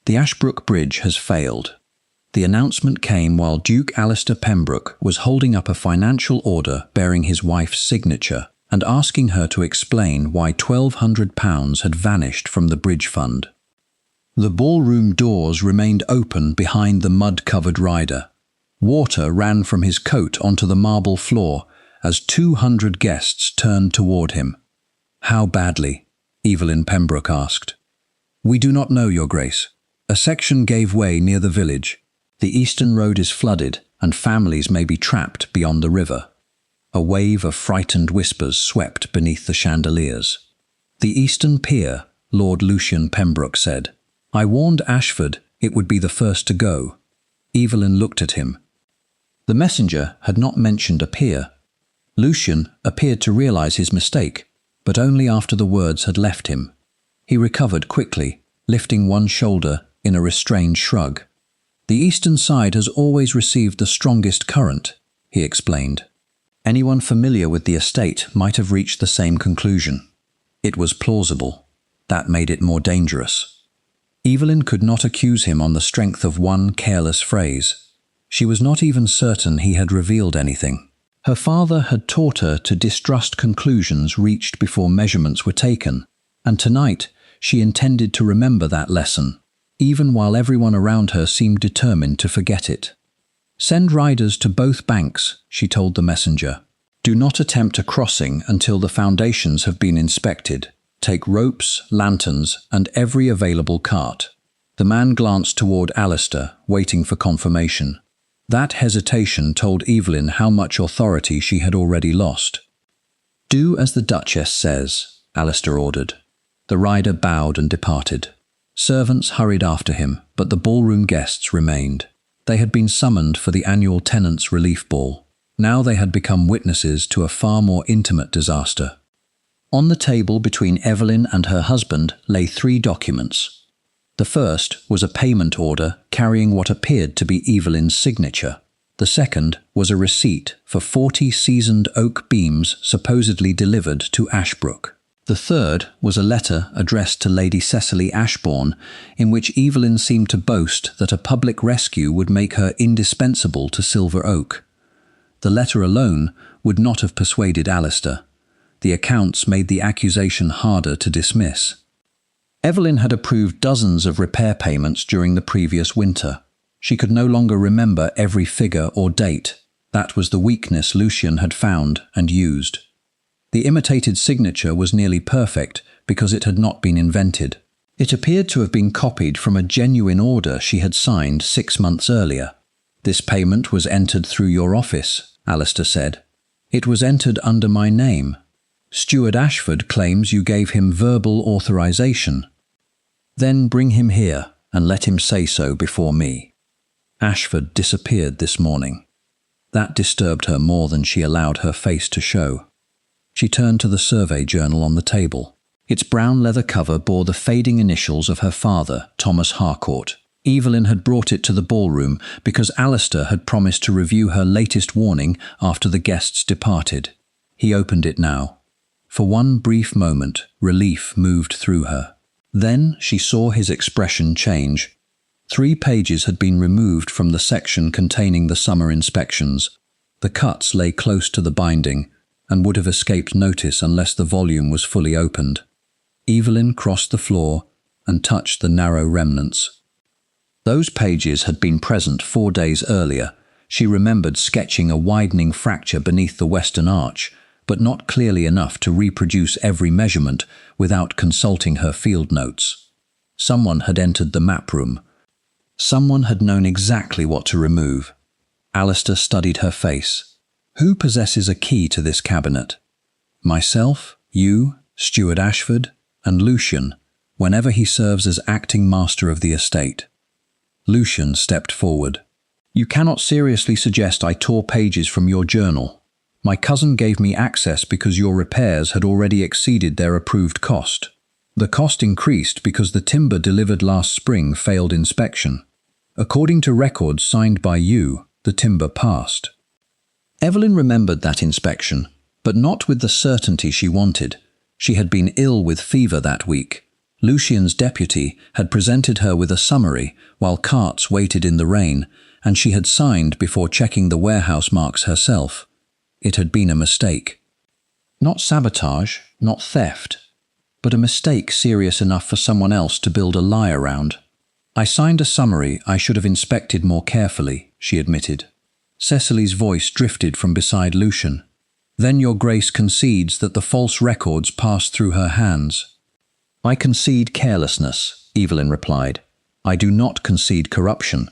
The Ashbrook Bridge has failed. The announcement came while Duke Alistair Pembroke was holding up a financial order bearing his wife's signature and asking her to explain why £1,200 had vanished from the bridge fund. The ballroom doors remained open behind the mud-covered rider. Water ran from his coat onto the marble floor as 200 guests turned toward him. "How badly?" Evelyn Pembroke asked. "We do not know, Your Grace. A section gave way near the village. The eastern road is flooded, and families may be trapped beyond the river." A wave of frightened whispers swept beneath the chandeliers. "The eastern pier," Lord Lucian Pembroke said. "I warned Ashford it would be the first to go." Evelyn looked at him. The messenger had not mentioned a pier. Lucian appeared to realize his mistake, but only after the words had left him. He recovered quickly, lifting one shoulder in a restrained shrug. "The eastern side has always received the strongest current," he explained. Anyone familiar with the estate might have reached the same conclusion. It was plausible. That made it more dangerous. Evelyn could not accuse him on the strength of one careless phrase. She was not even certain he had revealed anything. Her father had taught her to distrust conclusions reached before measurements were taken, and tonight she intended to remember that lesson, even while everyone around her seemed determined to forget it. "Send riders to both banks," she told the messenger. "Do not attempt a crossing until the foundations have been inspected. Take ropes, lanterns, and every available cart." The man glanced toward Alistair, waiting for confirmation. That hesitation told Evelyn how much authority she had already lost. "Do as the Duchess says," Alistair ordered. The rider bowed and departed. Servants hurried after him, but the ballroom guests remained. They had been summoned for the annual tenants' relief ball. Now they had become witnesses to a far more intimate disaster. On the table between Evelyn and her husband lay 3 documents. The first was a payment order carrying what appeared to be Evelyn's signature. The second was a receipt for 40 seasoned oak beams supposedly delivered to Ashbrook. The third was a letter addressed to Lady Cecily Ashbourne, in which Evelyn seemed to boast that a public rescue would make her indispensable to Silver Oak. The letter alone would not have persuaded Alistair. The accounts made the accusation harder to dismiss. Evelyn had approved dozens of repair payments during the previous winter. She could no longer remember every figure or date. That was the weakness Lucian had found and used. The imitated signature was nearly perfect because it had not been invented. It appeared to have been copied from a genuine order she had signed 6 months earlier. "This payment was entered through your office," Alistair said. "It was entered under my name. Steward Ashford claims you gave him verbal authorization." "Then bring him here and let him say so before me." Ashford disappeared this morning. That disturbed her more than she allowed her face to show. She turned to the survey journal on the table. Its brown leather cover bore the fading initials of her father, Thomas Harcourt. Evelyn had brought it to the ballroom because Alistair had promised to review her latest warning after the guests departed. He opened it now. For one brief moment, relief moved through her. Then she saw his expression change. 3 pages had been removed from the section containing the summer inspections. The cuts lay close to the binding and would have escaped notice unless the volume was fully opened. Evelyn crossed the floor and touched the narrow remnants. Those pages had been present 4 days earlier. She remembered sketching a widening fracture beneath the western arch, but not clearly enough to reproduce every measurement without consulting her field notes. Someone had entered the map room. Someone had known exactly what to remove. Alistair studied her face. "Who possesses a key to this cabinet?" "Myself, you, Steward Ashford, and Lucian, whenever he serves as acting master of the estate." Lucian stepped forward. "You cannot seriously suggest I tore pages from your journal. My cousin gave me access because your repairs had already exceeded their approved cost. The cost increased because the timber delivered last spring failed inspection. According to records signed by you, the timber passed." Evelyn remembered that inspection, but not with the certainty she wanted. She had been ill with fever that week. Lucian's deputy had presented her with a summary while carts waited in the rain, and she had signed before checking the warehouse marks herself. It had been a mistake. Not sabotage, not theft, but a mistake serious enough for someone else to build a lie around. "I signed a summary I should have inspected more carefully," she admitted. Cecily's voice drifted from beside Lucian. "Then your grace concedes that the false records passed through her hands." "I concede carelessness," Evelyn replied. "I do not concede corruption."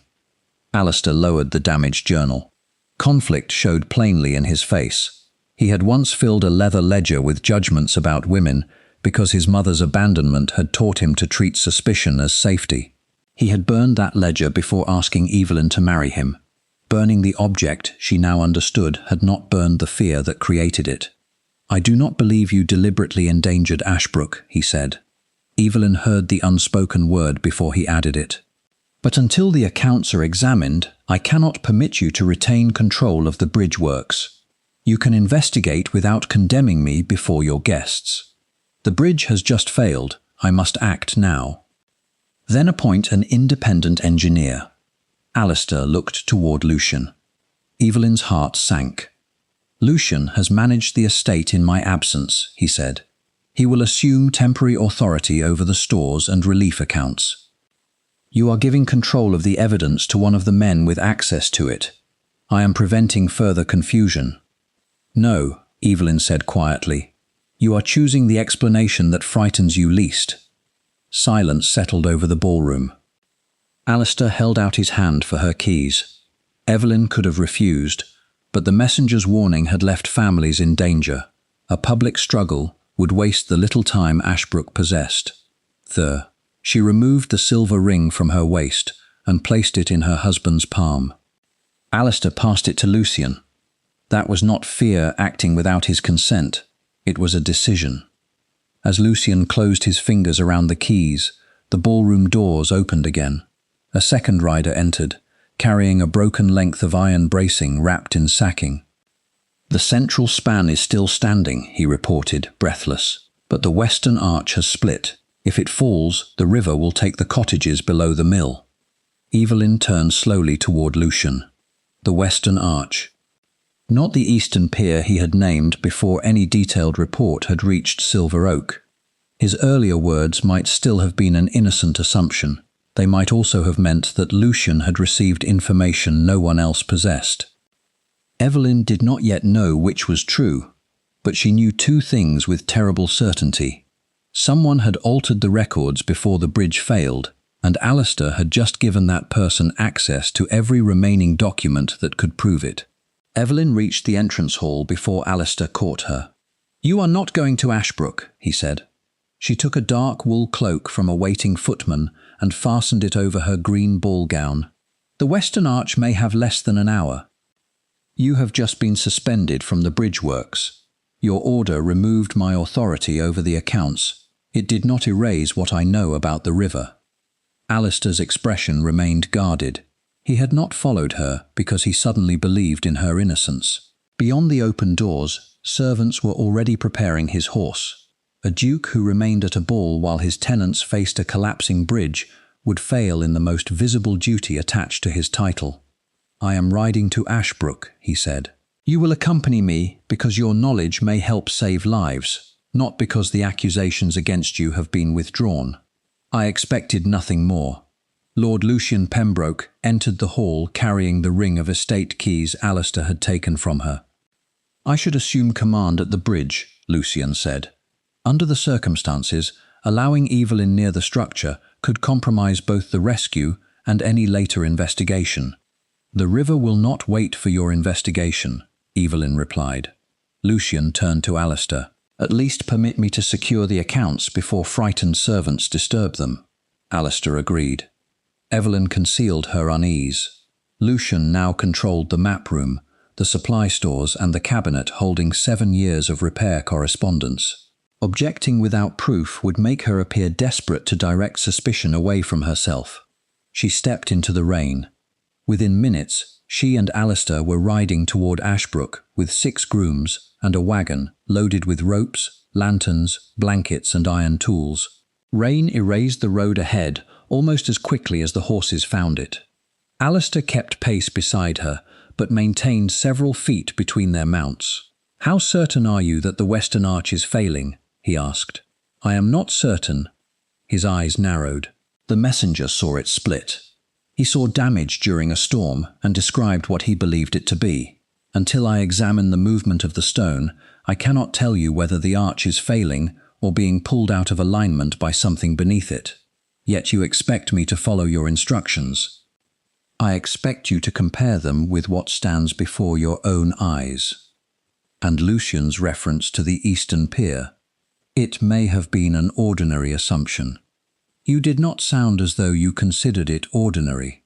Alistair lowered the damaged journal. Conflict showed plainly in his face. He had once filled a leather ledger with judgments about women because his mother's abandonment had taught him to treat suspicion as safety. He had burned that ledger before asking Evelyn to marry him. Burning the object, she now understood, had not burned the fear that created it. "I do not believe you deliberately endangered Ashbrook," he said. Evelyn heard the unspoken word before he added it. "But until the accounts are examined, I cannot permit you to retain control of the bridge works. You can investigate without condemning me before your guests. The bridge has just failed. I must act now. Then appoint an independent engineer." Alistair looked toward Lucian. Evelyn's heart sank. "Lucian has managed the estate in my absence," he said. "He will assume temporary authority over the stores and relief accounts. You are giving control of the evidence to one of the men with access to it. I am preventing further confusion." "No," Evelyn said quietly. "You are choosing the explanation that frightens you least." Silence settled over the ballroom. Alistair held out his hand for her keys. Evelyn could have refused, but the messenger's warning had left families in danger. A public struggle would waste the little time Ashbrook possessed. She removed the silver ring from her waist and placed it in her husband's palm. Alistair passed it to Lucian. That was not fear acting without his consent. It was a decision. As Lucian closed his fingers around the keys, the ballroom doors opened again. A second rider entered, carrying a broken length of iron bracing wrapped in sacking. "The central span is still standing," he reported, breathless, "but the western arch has split. If it falls, the river will take the cottages below the mill." Evelyn turned slowly toward Lucian. The western arch. Not the eastern pier he had named before any detailed report had reached Silver Oak. His earlier words might still have been an innocent assumption. They might also have meant that Lucian had received information no one else possessed. Evelyn did not yet know which was true, but she knew two things with terrible certainty. Someone had altered the records before the bridge failed, and Alistair had just given that person access to every remaining document that could prove it. Evelyn reached the entrance hall before Alistair caught her. "You are not going to Ashbrook," he said. She took a dark wool cloak from a waiting footman and fastened it over her green ball gown. "The western arch may have less than an hour. You have just been suspended from the bridge works. Your order removed my authority over the accounts. It did not erase what I know about the river." Alistair's expression remained guarded. He had not followed her because he suddenly believed in her innocence. Beyond the open doors, servants were already preparing his horse. A duke who remained at a ball while his tenants faced a collapsing bridge would fail in the most visible duty attached to his title. "I am riding to Ashbrook," he said. "You will accompany me because your knowledge may help save lives, not because the accusations against you have been withdrawn." I expected nothing more. Lord Lucian Pembroke entered the hall carrying the ring of estate keys Alistair had taken from her. "I should assume command at the bridge," Lucian said. "Under the circumstances, allowing Evelyn near the structure could compromise both the rescue and any later investigation." "The river will not wait for your investigation," Evelyn replied. Lucian turned to Alistair. "At least permit me to secure the accounts before frightened servants disturb them." Alistair agreed. Evelyn concealed her unease. Lucian now controlled the map room, the supply stores and the cabinet holding 7 years of repair correspondence. Objecting without proof would make her appear desperate to direct suspicion away from herself. She stepped into the rain. Within minutes, she and Alistair were riding toward Ashbrook with 6 grooms and a wagon loaded with ropes, lanterns, blankets and iron tools. Rain erased the road ahead almost as quickly as the horses found it. Alistair kept pace beside her, but maintained several feet between their mounts. "How certain are you that the western arch is failing?" he asked. "I am not certain." His eyes narrowed. The messenger saw it split. He saw damage during a storm and described what he believed it to be. "Until I examine the movement of the stone, I cannot tell you whether the arch is failing or being pulled out of alignment by something beneath it. Yet you expect me to follow your instructions. I expect you to compare them with what stands before your own eyes." And Lucian's reference to the eastern pier. "It may have been an ordinary assumption. You did not sound as though you considered it ordinary."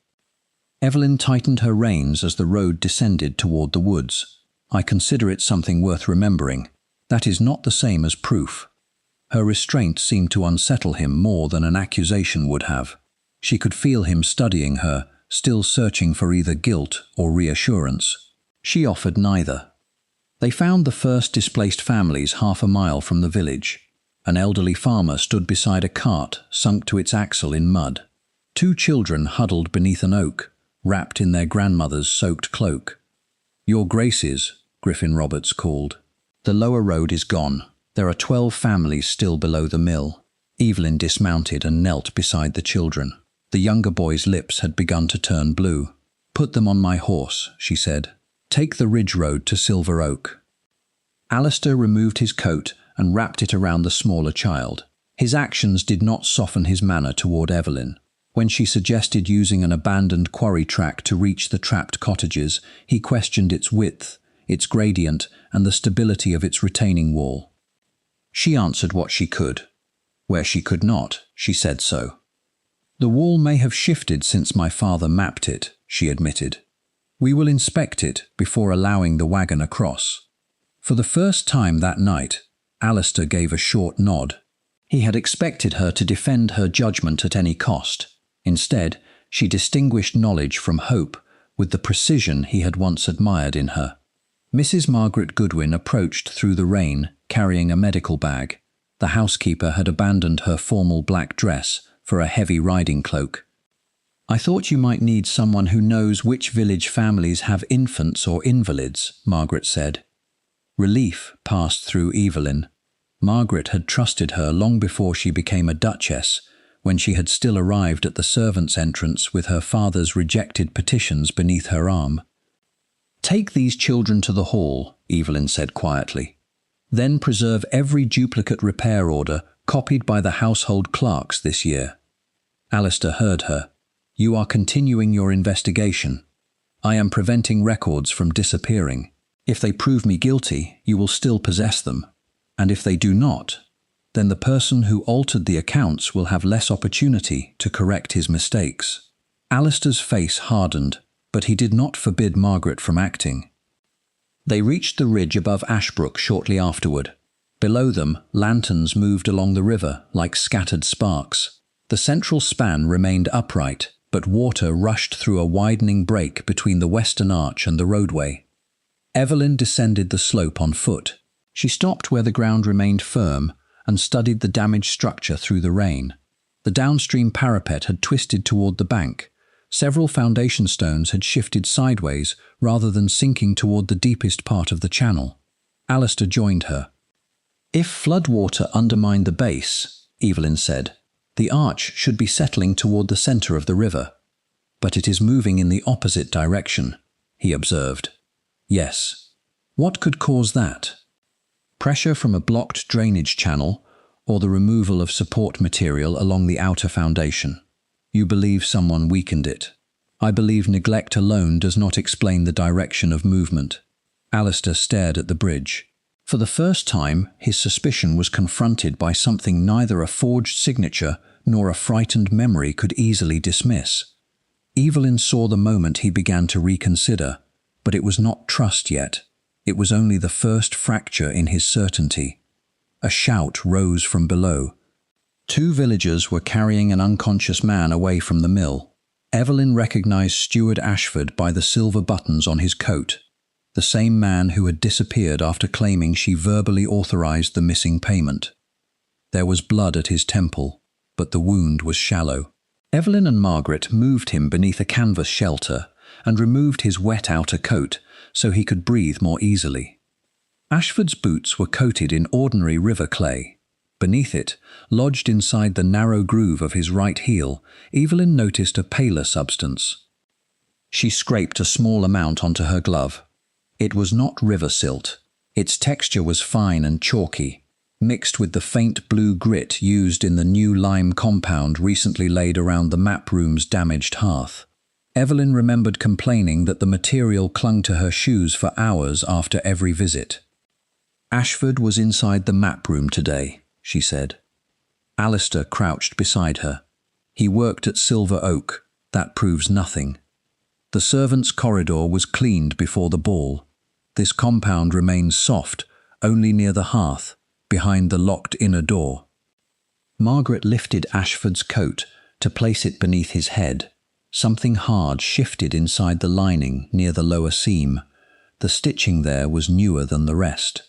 Evelyn tightened her reins as the road descended toward the woods. "I consider it something worth remembering. That is not the same as proof." Her restraint seemed to unsettle him more than an accusation would have. She could feel him studying her, still searching for either guilt or reassurance. She offered neither. They found the first displaced families half a mile from the village. An elderly farmer stood beside a cart sunk to its axle in mud. Two children huddled beneath an oak, wrapped in their grandmother's soaked cloak. "Your Graces," Griffin Roberts called. "The lower road is gone. There are 12 families still below the mill." Evelyn dismounted and knelt beside the children. The younger boy's lips had begun to turn blue. "Put them on my horse," she said. "Take the ridge road to Silver Oak." Alistair removed his coat and wrapped it around the smaller child. His actions did not soften his manner toward Evelyn. When she suggested using an abandoned quarry track to reach the trapped cottages, he questioned its width, its gradient, and the stability of its retaining wall. She answered what she could. Where she could not, she said so. "The wall may have shifted since my father mapped it," she admitted. "We will inspect it before allowing the wagon across." For the first time that night, Alistair gave a short nod. He had expected her to defend her judgment at any cost. Instead, she distinguished knowledge from hope with the precision he had once admired in her. Mrs. Margaret Goodwin approached through the rain, carrying a medical bag. The housekeeper had abandoned her formal black dress for a heavy riding cloak. "I thought you might need someone who knows which village families have infants or invalids," Margaret said. Relief passed through Evelyn. Margaret had trusted her long before she became a duchess, when she had still arrived at the servants' entrance with her father's rejected petitions beneath her arm. "Take these children to the hall," Evelyn said quietly. "Then preserve every duplicate repair order copied by the household clerks this year." Alistair heard her. "You are continuing your investigation. I am preventing records from disappearing. If they prove me guilty, you will still possess them. And if they do not, then the person who altered the accounts will have less opportunity to correct his mistakes." Alistair's face hardened, but he did not forbid Margaret from acting. They reached the ridge above Ashbrook shortly afterward. Below them, lanterns moved along the river like scattered sparks. The central span remained upright, but water rushed through a widening break between the western arch and the roadway. Evelyn descended the slope on foot. She stopped where the ground remained firm and studied the damaged structure through the rain. The downstream parapet had twisted toward the bank. Several foundation stones had shifted sideways rather than sinking toward the deepest part of the channel. Alistair joined her. "If floodwater undermined the base," Evelyn said, "the arch should be settling toward the center of the river. But it is moving in the opposite direction," he observed. "Yes. What could cause that? Pressure from a blocked drainage channel or the removal of support material along the outer foundation? You believe someone weakened it. I believe neglect alone does not explain the direction of movement." Alistair stared at the bridge. For the first time, his suspicion was confronted by something neither a forged signature nor a frightened memory could easily dismiss. Evelyn saw the moment he began to reconsider, but it was not trust yet. It was only the first fracture in his certainty. A shout rose from below. Two villagers were carrying an unconscious man away from the mill. Evelyn recognized Steward Ashford by the silver buttons on his coat, the same man who had disappeared after claiming she verbally authorized the missing payment. There was blood at his temple. but the wound was shallow. Evelyn and Margaret moved him beneath a canvas shelter and removed his wet outer coat so he could breathe more easily. Ashford's boots were coated in ordinary river clay. Beneath it, lodged inside the narrow groove of his right heel, Evelyn noticed a paler substance. She scraped a small amount onto her glove. It was not river silt. Its texture was fine and chalky, mixed with the faint blue grit used in the new lime compound recently laid around the map room's damaged hearth. Evelyn remembered complaining that the material clung to her shoes for hours after every visit. "Ashford was inside the map room today," she said. Alistair crouched beside her. "He worked at Silver Oak. That proves nothing. The servants' corridor was cleaned before the ball. This compound remains soft, only near the hearth, behind the locked inner door." Margaret lifted Ashford's coat to place it beneath his head. Something hard shifted inside the lining near the lower seam. The stitching there was newer than the rest.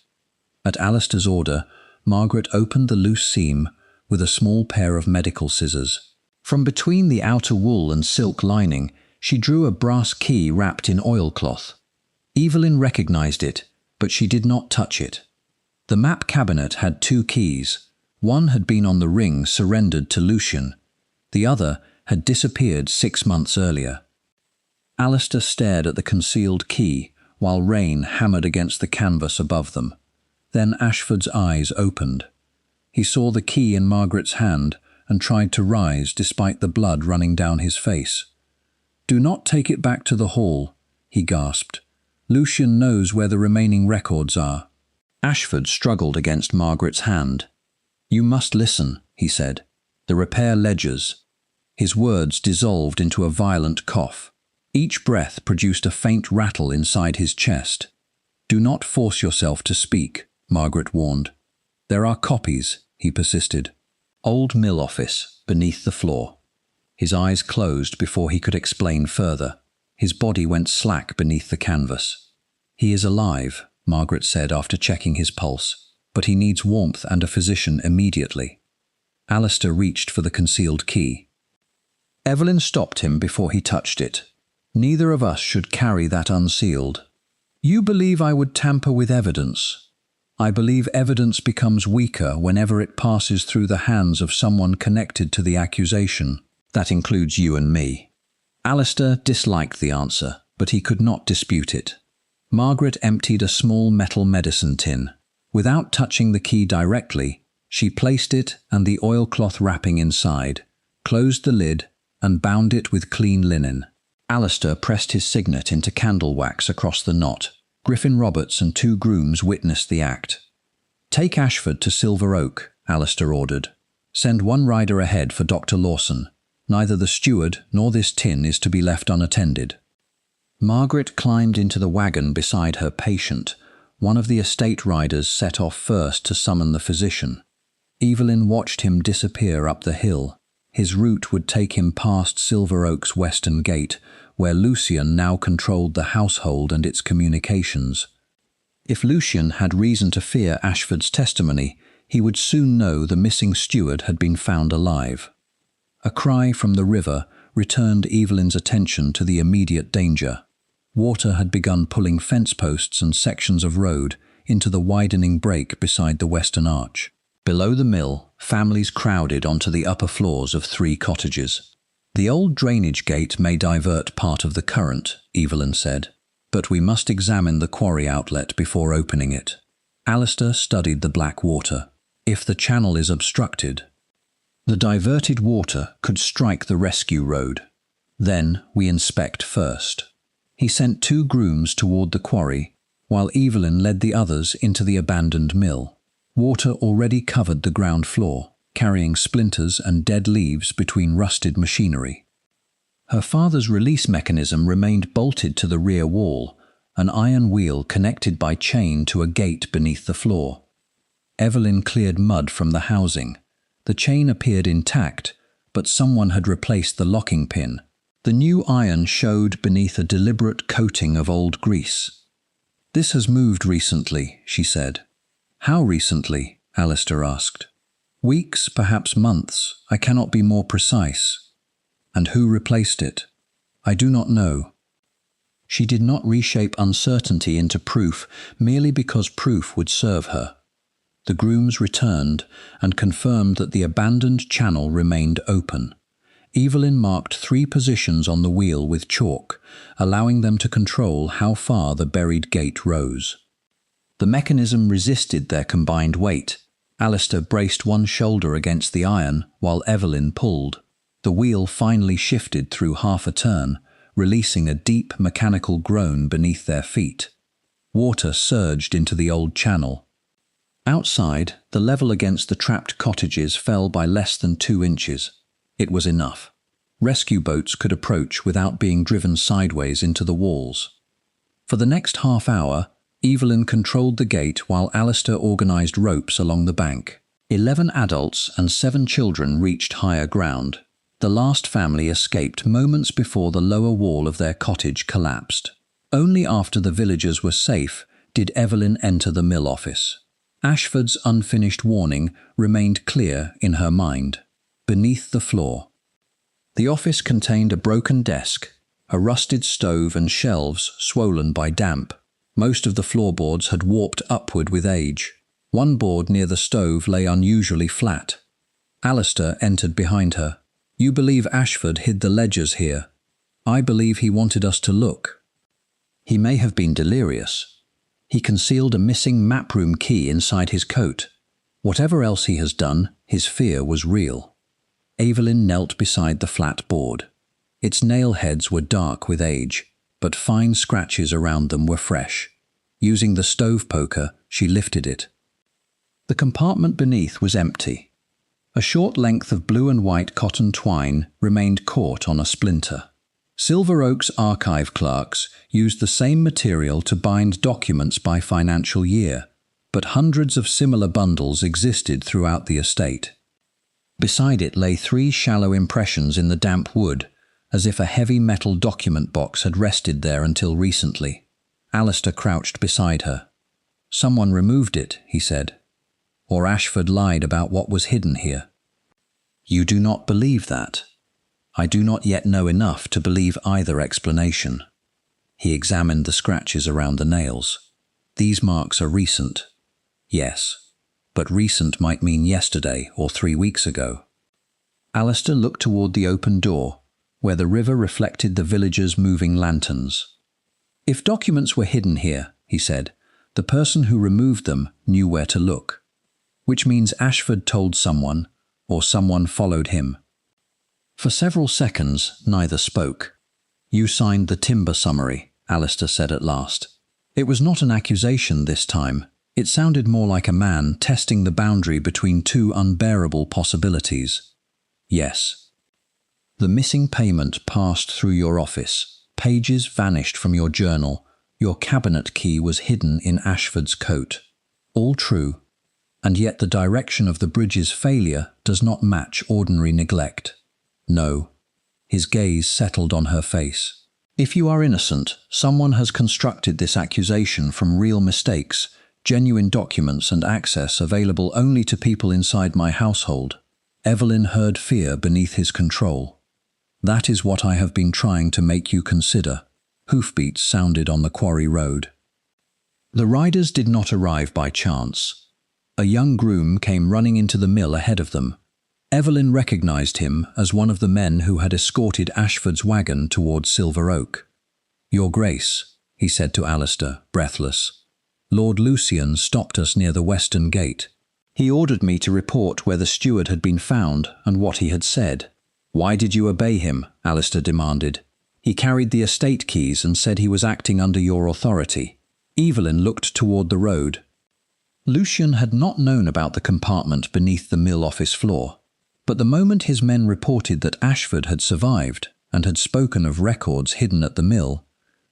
At Alistair's order, Margaret opened the loose seam with a small pair of medical scissors. From between the outer wool and silk lining, she drew a brass key wrapped in oilcloth. Evelyn recognized it, but she did not touch it. The map cabinet had 2 keys. One had been on the ring surrendered to Lucian. The other had disappeared 6 months earlier. Alistair stared at the concealed key while rain hammered against the canvas above them. Then Ashford's eyes opened. He saw the key in Margaret's hand and tried to rise despite the blood running down his face. "Do not take it back to the hall," he gasped. "Lucian knows where the remaining records are." Ashford struggled against Margaret's hand. "You must listen," he said. "The repair ledgers." His words dissolved into a violent cough. Each breath produced a faint rattle inside his chest. "Do not force yourself to speak," Margaret warned. "There are copies," he persisted. "Old mill office, beneath the floor." His eyes closed before he could explain further. His body went slack beneath the canvas. "He is alive," Margaret said after checking his pulse, "but he needs warmth and a physician immediately." Alistair reached for the concealed key. Evelyn stopped him before he touched it. "Neither of us should carry that unsealed. You believe I would tamper with evidence. I believe evidence becomes weaker whenever it passes through the hands of someone connected to the accusation. That includes you and me." Alistair disliked the answer, but he could not dispute it. Margaret emptied a small metal medicine tin. Without touching the key directly, she placed it and the oilcloth wrapping inside, closed the lid, and bound it with clean linen. Alistair pressed his signet into candle wax across the knot. Griffin Roberts and 2 grooms witnessed the act. "Take Ashford to Silver Oak," Alistair ordered. "Send 1 rider ahead for Dr. Lawson. Neither the steward nor this tin is to be left unattended." Margaret climbed into the wagon beside her patient. One of the estate riders set off first to summon the physician. Evelyn watched him disappear up the hill. His route would take him past Silver Oak's western gate, where Lucian now controlled the household and its communications. If Lucian had reason to fear Ashford's testimony, he would soon know the missing steward had been found alive. A cry from the river returned Evelyn's attention to the immediate danger. Water had begun pulling fence posts and sections of road into the widening break beside the western arch. Below the mill, families crowded onto the upper floors of 3 cottages. "The old drainage gate may divert part of the current," Evelyn said, "but we must examine the quarry outlet before opening it." Alistair studied the black water. "If the channel is obstructed, the diverted water could strike the rescue road. Then we inspect first." He sent 2 grooms toward the quarry, while Evelyn led the others into the abandoned mill. Water already covered the ground floor, carrying splinters and dead leaves between rusted machinery. Her father's release mechanism remained bolted to the rear wall, an iron wheel connected by chain to a gate beneath the floor. Evelyn cleared mud from the housing. The chain appeared intact, but someone had replaced the locking pin. The new iron showed beneath a deliberate coating of old grease. "This has moved recently," she said. "How recently?" Alistair asked. Weeks, perhaps months, I cannot be more precise. And who replaced it? I do not know. She did not reshape uncertainty into proof merely because proof would serve her. The grooms returned and confirmed that the abandoned channel remained open. Evelyn marked 3 positions on the wheel with chalk, allowing them to control how far the buried gate rose. The mechanism resisted their combined weight. Alistair braced one shoulder against the iron while Evelyn pulled. The wheel finally shifted through half a turn, releasing a deep mechanical groan beneath their feet. Water surged into the old channel. Outside, the level against the trapped cottages fell by less than 2 inches. It was enough. Rescue boats could approach without being driven sideways into the walls. For the next half hour, Evelyn controlled the gate while Alistair organized ropes along the bank. 11 adults and 7 children reached higher ground. The last family escaped moments before the lower wall of their cottage collapsed. Only after the villagers were safe did Evelyn enter the mill office. Ashford's unfinished warning remained clear in her mind. Beneath the floor. The office contained a broken desk, a rusted stove and shelves swollen by damp. Most of the floorboards had warped upward with age. One board near the stove lay unusually flat. Alistair entered behind her. You believe Ashford hid the ledgers here. I believe he wanted us to look. He may have been delirious. He concealed a missing map-room key inside his coat. Whatever else he has done, his fear was real. Evelyn knelt beside the flat board. Its nail heads were dark with age, but fine scratches around them were fresh. Using the stove poker, she lifted it. The compartment beneath was empty. A short length of blue and white cotton twine remained caught on a splinter. Silver Oak's archive clerks used the same material to bind documents by financial year, but hundreds of similar bundles existed throughout the estate. Beside it lay 3 shallow impressions in the damp wood, as if a heavy metal document box had rested there until recently. Alistair crouched beside her. Someone removed it, he said. Or Ashford lied about what was hidden here. You do not believe that. I do not yet know enough to believe either explanation. He examined the scratches around the nails. These marks are recent. Yes, but recent might mean yesterday or 3 weeks ago. Alistair looked toward the open door, where the river reflected the villagers' moving lanterns. If documents were hidden here, he said, the person who removed them knew where to look. Which means Ashford told someone, or someone followed him. For several seconds, neither spoke. You signed the timber summary, Alistair said at last. It was not an accusation this time. It sounded more like a man testing the boundary between 2 unbearable possibilities. Yes. The missing payment passed through your office. Pages vanished from your journal. Your cabinet key was hidden in Ashford's coat. All true. And yet the direction of the bridge's failure does not match ordinary neglect. No. His gaze settled on her face. If you are innocent, someone has constructed this accusation from real mistakes, genuine documents and access available only to people inside my household. Evelyn heard fear beneath his control. That is what I have been trying to make you consider. Hoofbeats sounded on the quarry road. The riders did not arrive by chance. A young groom came running into the mill ahead of them. Evelyn recognized him as one of the men who had escorted Ashford's wagon towards Silver Oak. Your Grace, he said to Alistair, breathless. Lord Lucian stopped us near the western gate. He ordered me to report where the steward had been found and what he had said. Why did you obey him? Alistair demanded. He carried the estate keys and said he was acting under your authority. Evelyn looked toward the road. Lucian had not known about the compartment beneath the mill office floor, but the moment his men reported that Ashford had survived and had spoken of records hidden at the mill,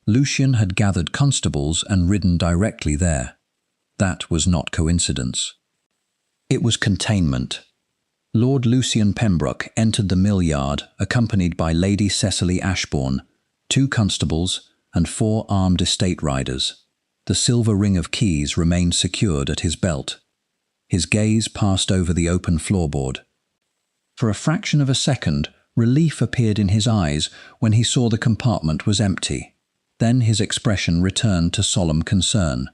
Lucian had gathered constables and ridden directly there. That was not coincidence. It was containment. Lord Lucian Pembroke entered the mill yard accompanied by Lady Cecily Ashbourne, 2 constables and 4 armed estate riders. The silver ring of keys remained secured at his belt. His gaze passed over the open floorboard. For a fraction of a second, relief appeared in his eyes when he saw the compartment was empty. Then his expression returned to solemn concern.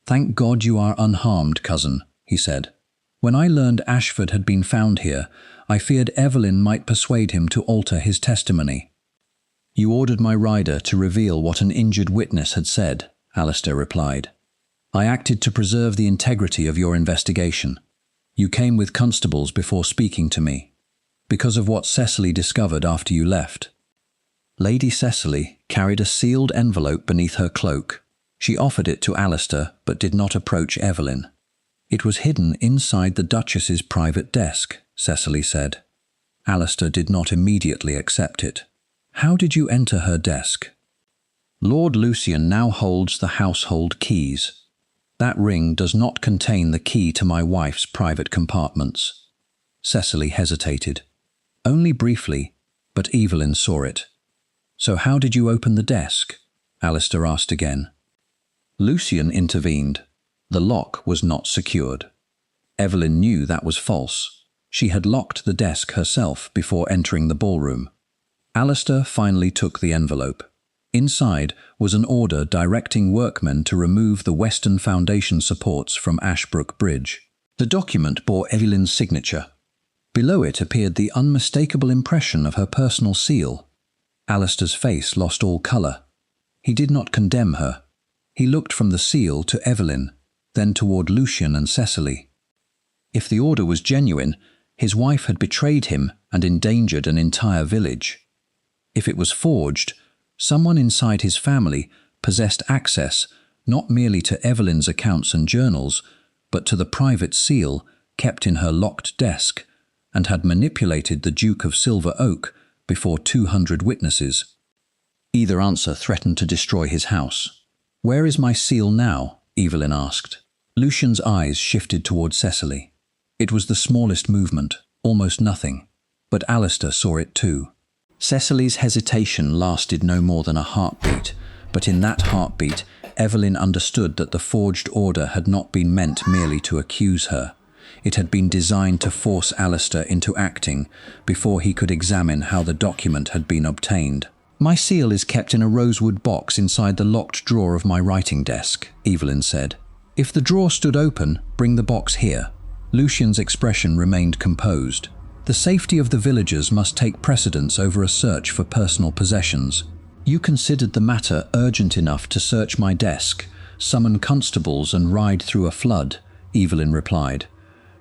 "Thank God you are unharmed, cousin," he said. "When I learned Ashford had been found here, I feared Evelyn might persuade him to alter his testimony." "You ordered my rider to reveal what an injured witness had said," Alistair replied. "I acted to preserve the integrity of your investigation. You came with constables before speaking to me, because of what Cecily discovered after you left." Lady Cecily carried a sealed envelope beneath her cloak. She offered it to Alistair, but did not approach Evelyn. "It was hidden inside the Duchess's private desk," Cecily said. Alistair did not immediately accept it. "How did you enter her desk?" "Lord Lucian now holds the household keys. That ring does not contain the key to my wife's private compartments." Cecily hesitated. Only briefly, but Evelyn saw it. "So how did you open the desk?" Alistair asked again. Lucian intervened. The lock was not secured. Evelyn knew that was false. She had locked the desk herself before entering the ballroom. Alistair finally took the envelope. Inside was an order directing workmen to remove the western foundation supports from Ashbrook Bridge. The document bore Evelyn's signature. Below it appeared the unmistakable impression of her personal seal. Alistair's face lost all colour. He did not condemn her. He looked from the seal to Evelyn, then toward Lucian and Cecily. If the order was genuine, his wife had betrayed him and endangered an entire village. If it was forged, someone inside his family possessed access not merely to Evelyn's accounts and journals, but to the private seal kept in her locked desk, and had manipulated the Duke of Silver Oak before 200 witnesses. Either answer threatened to destroy his house. "Where is my seal now?" Evelyn asked. Lucian's eyes shifted toward Cecily. It was the smallest movement, almost nothing, but Alistair saw it too. Cecily's hesitation lasted no more than a heartbeat, but in that heartbeat, Evelyn understood that the forged order had not been meant merely to accuse her. It had been designed to force Alistair into acting before he could examine how the document had been obtained. "My seal is kept in a rosewood box inside the locked drawer of my writing desk," Evelyn said. "If the drawer stood open, bring the box here." Lucian's expression remained composed. "The safety of the villagers must take precedence over a search for personal possessions. You considered the matter urgent enough to search my desk, summon constables and ride through a flood," Evelyn replied.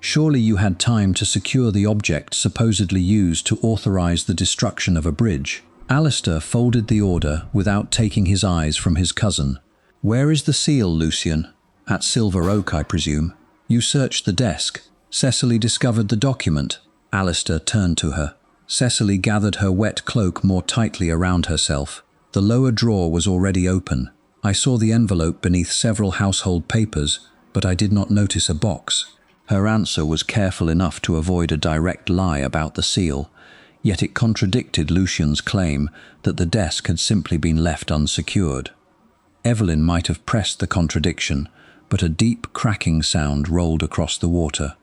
"Surely you had time to secure the object supposedly used to authorize the destruction of a bridge." Alistair folded the order without taking his eyes from his cousin. "Where is the seal, Lucian? At Silver Oak, I presume. You searched the desk. Cecily discovered the document." Alistair turned to her. Cecily gathered her wet cloak more tightly around herself. The lower drawer was already open. "I saw the envelope beneath several household papers, but I did not notice a box." Her answer was careful enough to avoid a direct lie about the seal, yet it contradicted Lucian's claim that the desk had simply been left unsecured. Evelyn might have pressed the contradiction, but a deep cracking sound rolled across the water.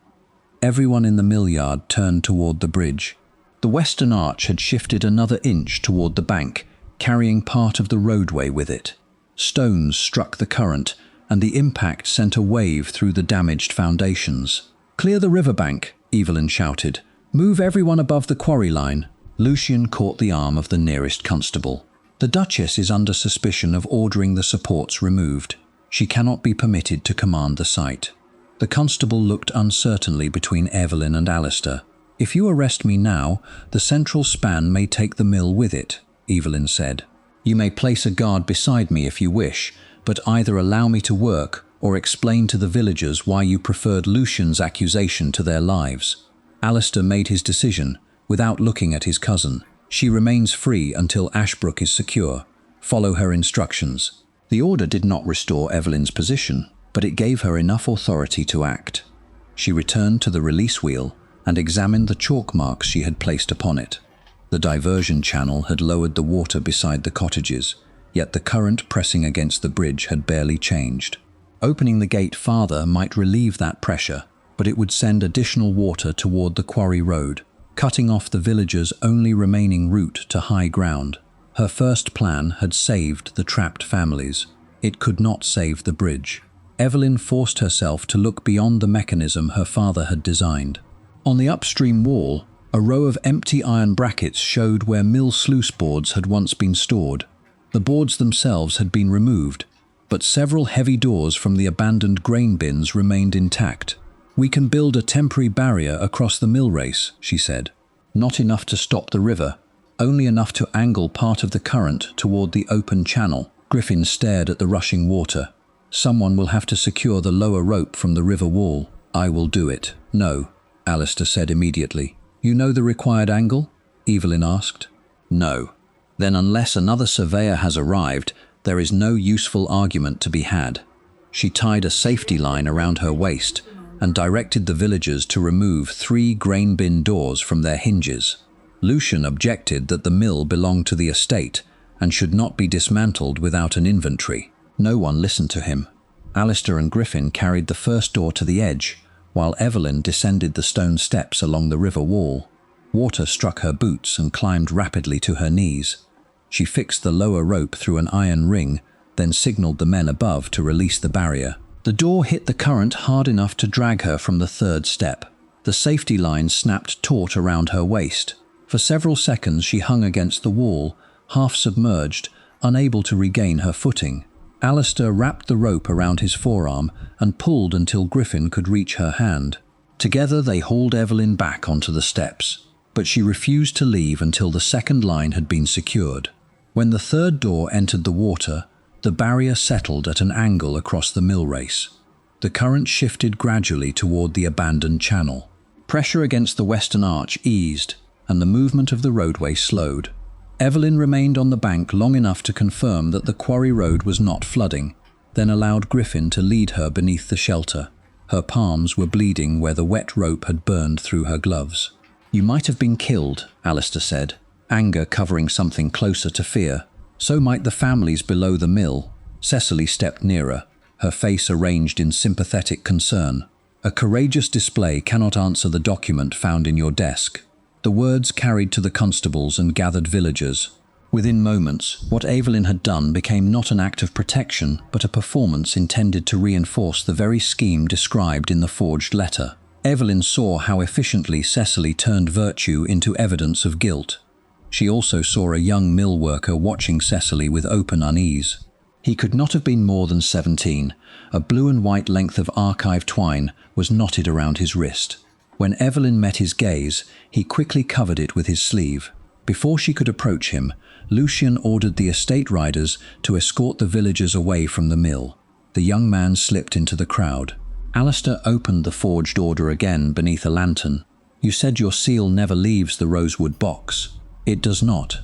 Everyone in the mill yard turned toward the bridge. The western arch had shifted another inch toward the bank, carrying part of the roadway with it. Stones struck the current, and the impact sent a wave through the damaged foundations. "Clear the riverbank," Evelyn shouted. "Move everyone above the quarry line." Lucian caught the arm of the nearest constable. "The Duchess is under suspicion of ordering the supports removed. She cannot be permitted to command the site." The constable looked uncertainly between Evelyn and Alistair. "If you arrest me now, the central span may take the mill with it," Evelyn said. "You may place a guard beside me if you wish, but either allow me to work or explain to the villagers why you preferred Lucian's accusation to their lives." Alistair made his decision without looking at his cousin. "She remains free until Ashbrook is secure. Follow her instructions." The order did not restore Evelyn's position, but it gave her enough authority to act. She returned to the release wheel and examined the chalk marks she had placed upon it. The diversion channel had lowered the water beside the cottages, yet the current pressing against the bridge had barely changed. Opening the gate farther might relieve that pressure, but it would send additional water toward the quarry road, cutting off the villagers' only remaining route to high ground. Her first plan had saved the trapped families. It could not save the bridge. Evelyn forced herself to look beyond the mechanism her father had designed. On the upstream wall, a row of empty iron brackets showed where mill sluice boards had once been stored. The boards themselves had been removed, but several heavy doors from the abandoned grain bins remained intact. "We can build a temporary barrier across the mill race," she said. "Not enough to stop the river, only enough to angle part of the current toward the open channel." Griffin stared at the rushing water. "Someone will have to secure the lower rope from the river wall." "I will do it." "No," Alistair said immediately. "You know the required angle?" Evelyn asked. "No." "Then unless another surveyor has arrived, there is no useful argument to be had." She tied a safety line around her waist and directed the villagers to remove 3 grain bin doors from their hinges. Lucian objected that the mill belonged to the estate and should not be dismantled without an inventory. No one listened to him. Alistair and Griffin carried the first door to the edge, while Evelyn descended the stone steps along the river wall. Water struck her boots and climbed rapidly to her knees. She fixed the lower rope through an iron ring, then signaled the men above to release the barrier. The door hit the current hard enough to drag her from the 3rd step. The safety line snapped taut around her waist. For several seconds she hung against the wall, half submerged, unable to regain her footing. Alistair wrapped the rope around his forearm and pulled until Griffin could reach her hand. Together they hauled Evelyn back onto the steps, but she refused to leave until the 2nd line had been secured. When the 3rd door entered the water, the barrier settled at an angle across the mill race. The current shifted gradually toward the abandoned channel. Pressure against the western arch eased, and the movement of the roadway slowed. Evelyn remained on the bank long enough to confirm that the quarry road was not flooding, then allowed Griffin to lead her beneath the shelter. Her palms were bleeding where the wet rope had burned through her gloves. "You might have been killed," Alistair said, anger covering something closer to fear. "So might the families below the mill." Cecily stepped nearer, her face arranged in sympathetic concern. "A courageous display cannot answer the document found in your desk." The words carried to the constables and gathered villagers. Within moments, what Evelyn had done became not an act of protection, but a performance intended to reinforce the very scheme described in the forged letter. Evelyn saw how efficiently Cecily turned virtue into evidence of guilt. She also saw a young mill worker watching Cecily with open unease. He could not have been more than 17. A blue and white length of archive twine was knotted around his wrist. When Evelyn met his gaze, he quickly covered it with his sleeve. Before she could approach him, Lucian ordered the estate riders to escort the villagers away from the mill. The young man slipped into the crowd. Alistair opened the forged order again beneath a lantern. "You said your seal never leaves the rosewood box." "It does not."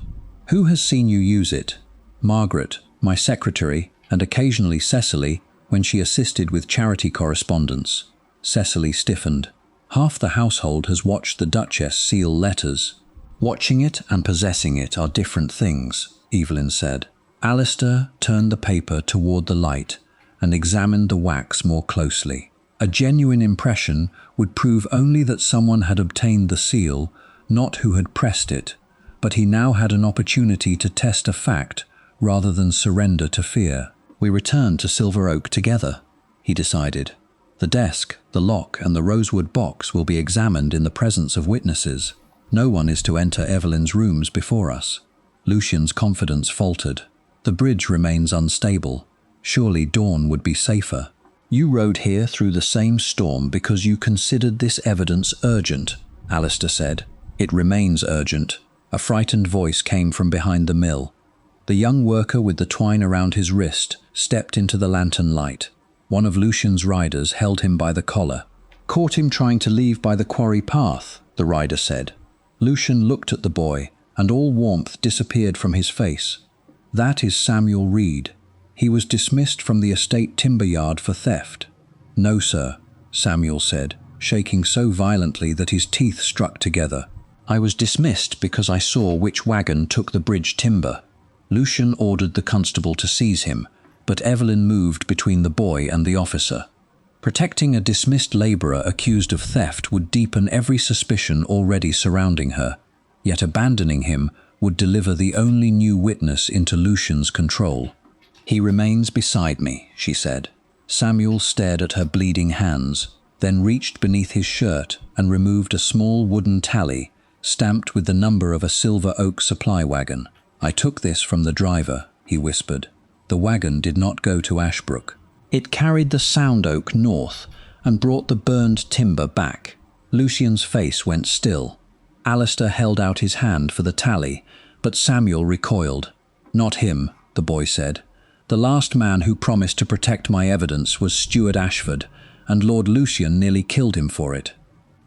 "Who has seen you use it?" "Margaret, my secretary, and occasionally Cecily, when she assisted with charity correspondence." Cecily stiffened. "Half the household has watched the Duchess seal letters." "Watching it and possessing it are different things," Evelyn said. Alistair turned the paper toward the light and examined the wax more closely. A genuine impression would prove only that someone had obtained the seal, not who had pressed it, but he now had an opportunity to test a fact rather than surrender to fear. "We return to Silver Oak together," he decided. "The desk, the lock, and the rosewood box will be examined in the presence of witnesses. No one is to enter Evelyn's rooms before us." Lucian's confidence faltered. "The bridge remains unstable. Surely dawn would be safer." "You rode here through the same storm because you considered this evidence urgent," Alistair said. "It remains urgent." A frightened voice came from behind the mill. The young worker with the twine around his wrist stepped into the lantern light. One of Lucian's riders held him by the collar. "Caught him trying to leave by the quarry path," the rider said. Lucian looked at the boy, and all warmth disappeared from his face. "That is Samuel Reed. He was dismissed from the estate timber yard for theft." "No, sir," Samuel said, shaking so violently that his teeth struck together. "I was dismissed because I saw which wagon took the bridge timber." Lucian ordered the constable to seize him, but Evelyn moved between the boy and the officer. Protecting a dismissed labourer accused of theft would deepen every suspicion already surrounding her, yet abandoning him would deliver the only new witness into Lucian's control. "He remains beside me," she said. Samuel stared at her bleeding hands, then reached beneath his shirt and removed a small wooden tally stamped with the number of a silver oak supply wagon. "I took this from the driver," he whispered. "The wagon did not go to Ashbrook. It carried the sound oak north and brought the burned timber back." Lucian's face went still. Alistair held out his hand for the tally, but Samuel recoiled. "Not him," the boy said. "The last man who promised to protect my evidence was Steward Ashford, and Lord Lucian nearly killed him for it."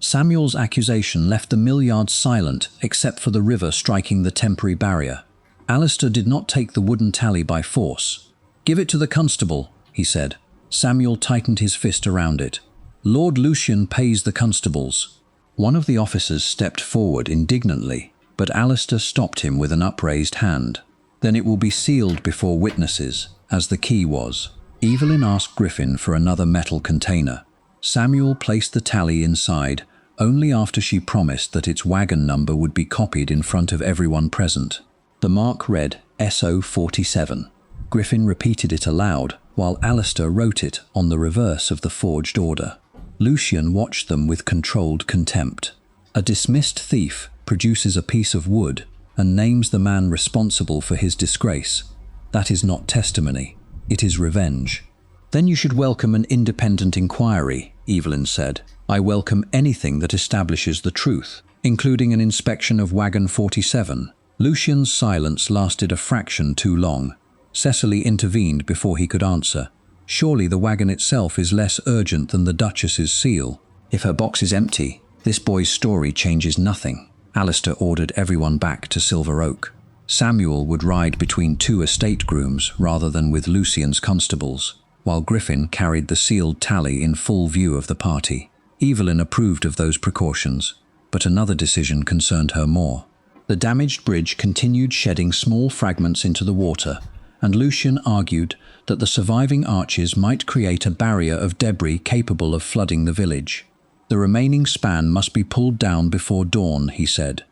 Samuel's accusation left the mill yard silent except for the river striking the temporary barrier. Alistair did not take the wooden tally by force. "Give it to the constable," he said. Samuel tightened his fist around it. "Lord Lucian pays the constables." One of the officers stepped forward indignantly, but Alistair stopped him with an upraised hand. "Then it will be sealed before witnesses, as the key was." Evelyn asked Griffin for another metal container. Samuel placed the tally inside, only after she promised that its wagon number would be copied in front of everyone present. The mark read SO47. Griffin repeated it aloud, while Alistair wrote it on the reverse of the forged order. Lucian watched them with controlled contempt. A dismissed thief produces a piece of wood and names the man responsible for his disgrace. That is not testimony, it is revenge. "Then you should welcome an independent inquiry," Evelyn said. "I welcome anything that establishes the truth, including an inspection of wagon 47. Lucian's silence lasted a fraction too long. Cecily intervened before he could answer. "Surely the wagon itself is less urgent than the Duchess's seal. If her box is empty, this boy's story changes nothing." Alistair ordered everyone back to Silver Oak. Samuel would ride between two estate grooms rather than with Lucian's constables, while Griffin carried the sealed tally in full view of the party. Evelyn approved of those precautions, but another decision concerned her more. The damaged bridge continued shedding small fragments into the water, and Lucian argued that the surviving arches might create a barrier of debris capable of flooding the village. "The remaining span must be pulled down before dawn," he said.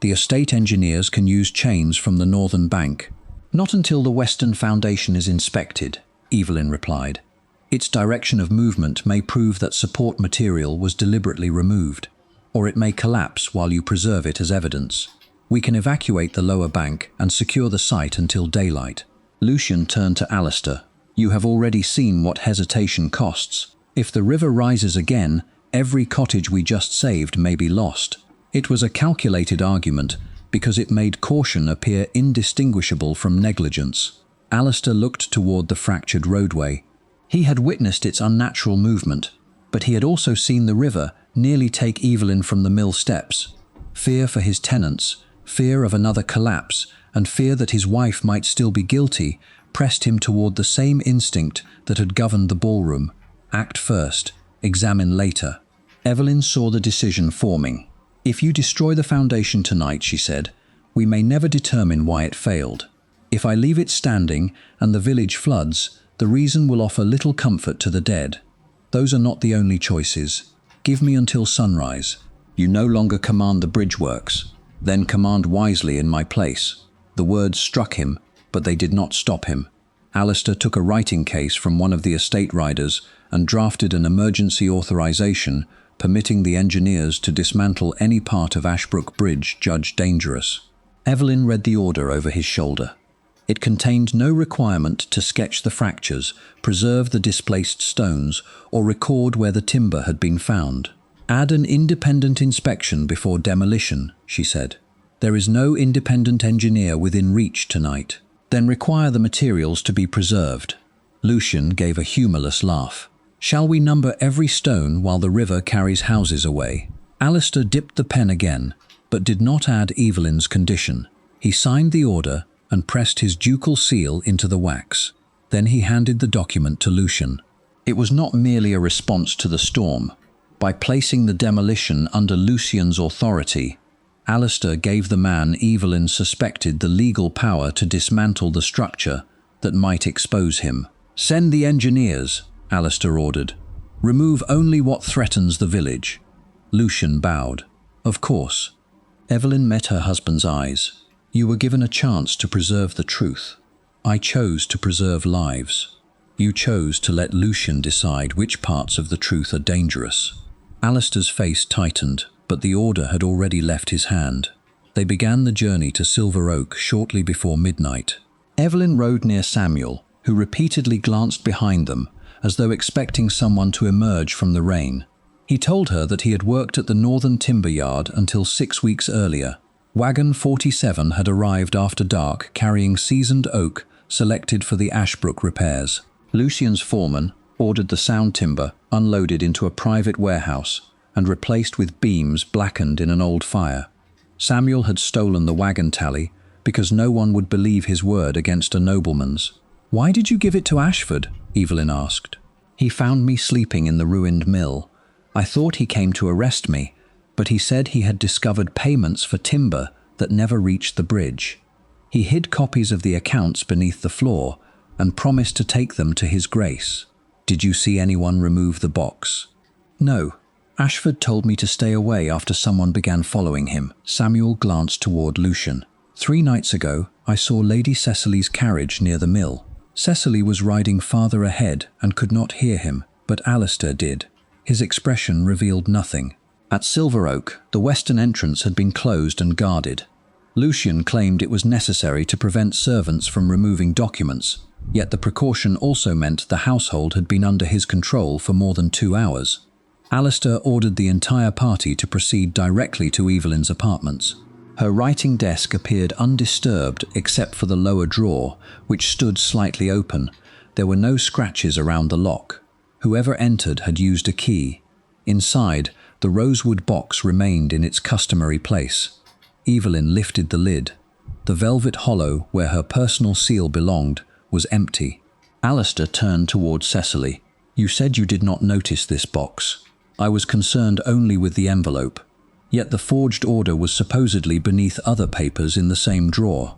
"The estate engineers can use chains from the northern bank." "Not until the western foundation is inspected," Evelyn replied. "Its direction of movement may prove that support material was deliberately removed, or it may collapse while you preserve it as evidence. We can evacuate the lower bank and secure the site until daylight." Lucian turned to Alistair. "You have already seen what hesitation costs. If the river rises again, every cottage we just saved may be lost." It was a calculated argument because it made caution appear indistinguishable from negligence. Alistair looked toward the fractured roadway. He had witnessed its unnatural movement, but he had also seen the river nearly take Evelyn from the mill steps. Fear for his tenants, fear of another collapse, and fear that his wife might still be guilty pressed him toward the same instinct that had governed the ballroom. Act first, examine later. Evelyn saw the decision forming. "If you destroy the foundation tonight," she said, "we may never determine why it failed. If I leave it standing and the village floods, the reason will offer little comfort to the dead. Those are not the only choices. Give me until sunrise. You no longer command the bridge works. Then command wisely in my place." The words struck him, but they did not stop him. Alistair took a writing case from one of the estate riders and drafted an emergency authorization permitting the engineers to dismantle any part of Ashbrook Bridge judged dangerous. Evelyn read the order over his shoulder. It contained no requirement to sketch the fractures, preserve the displaced stones, or record where the timber had been found. "Add an independent inspection before demolition," she said. "There is no independent engineer within reach tonight." "Then require the materials to be preserved." Lucian gave a humorless laugh. "Shall we number every stone while the river carries houses away?" Alistair dipped the pen again, but did not add Evelyn's condition. He signed the order and pressed his ducal seal into the wax. Then he handed the document to Lucian. It was not merely a response to the storm. By placing the demolition under Lucian's authority, Alistair gave the man Evelyn suspected the legal power to dismantle the structure that might expose him. "Send the engineers," Alistair ordered. Remove only what threatens the village. Lucian bowed. Of course. Evelyn met her husband's eyes. You were given a chance to preserve the truth. I chose to preserve lives. You chose to let Lucian decide which parts of the truth are dangerous. Alistair's face tightened, but the order had already left his hand. They began the journey to Silver Oak shortly before midnight. Evelyn rode near Samuel, who repeatedly glanced behind them, as though expecting someone to emerge from the rain. He told her that he had worked at the northern timber yard until 6 weeks earlier. Wagon 47 had arrived after dark carrying seasoned oak selected for the Ashbrook repairs. Lucian's foreman ordered the sound timber unloaded into a private warehouse and replaced with beams blackened in an old fire. Samuel had stolen the wagon tally because no one would believe his word against a nobleman's. "Why did you give it to Ashford?" Evelyn asked. "He found me sleeping in the ruined mill. I thought he came to arrest me, but he said he had discovered payments for timber that never reached the bridge. He hid copies of the accounts beneath the floor and promised to take them to his grace. Did you see anyone remove the box?" "No. Ashford told me to stay away after someone began following him." Samuel glanced toward Lucian. 3 nights ago, I saw Lady Cecily's carriage near the mill. Cecily was riding farther ahead and could not hear him, but Alistair did. His expression revealed nothing. At Silver Oak, the western entrance had been closed and guarded. Lucian claimed it was necessary to prevent servants from removing documents, yet the precaution also meant the household had been under his control for more than 2 hours. Alistair ordered the entire party to proceed directly to Evelyn's apartments. Her writing desk appeared undisturbed except for the lower drawer, which stood slightly open. There were no scratches around the lock. Whoever entered had used a key. Inside, the rosewood box remained in its customary place. Evelyn lifted the lid. The velvet hollow, where her personal seal belonged, was empty. Alistair turned toward Cecily. "You said you did not notice this box. I was concerned only with the envelope. Yet the forged order was supposedly beneath other papers in the same drawer."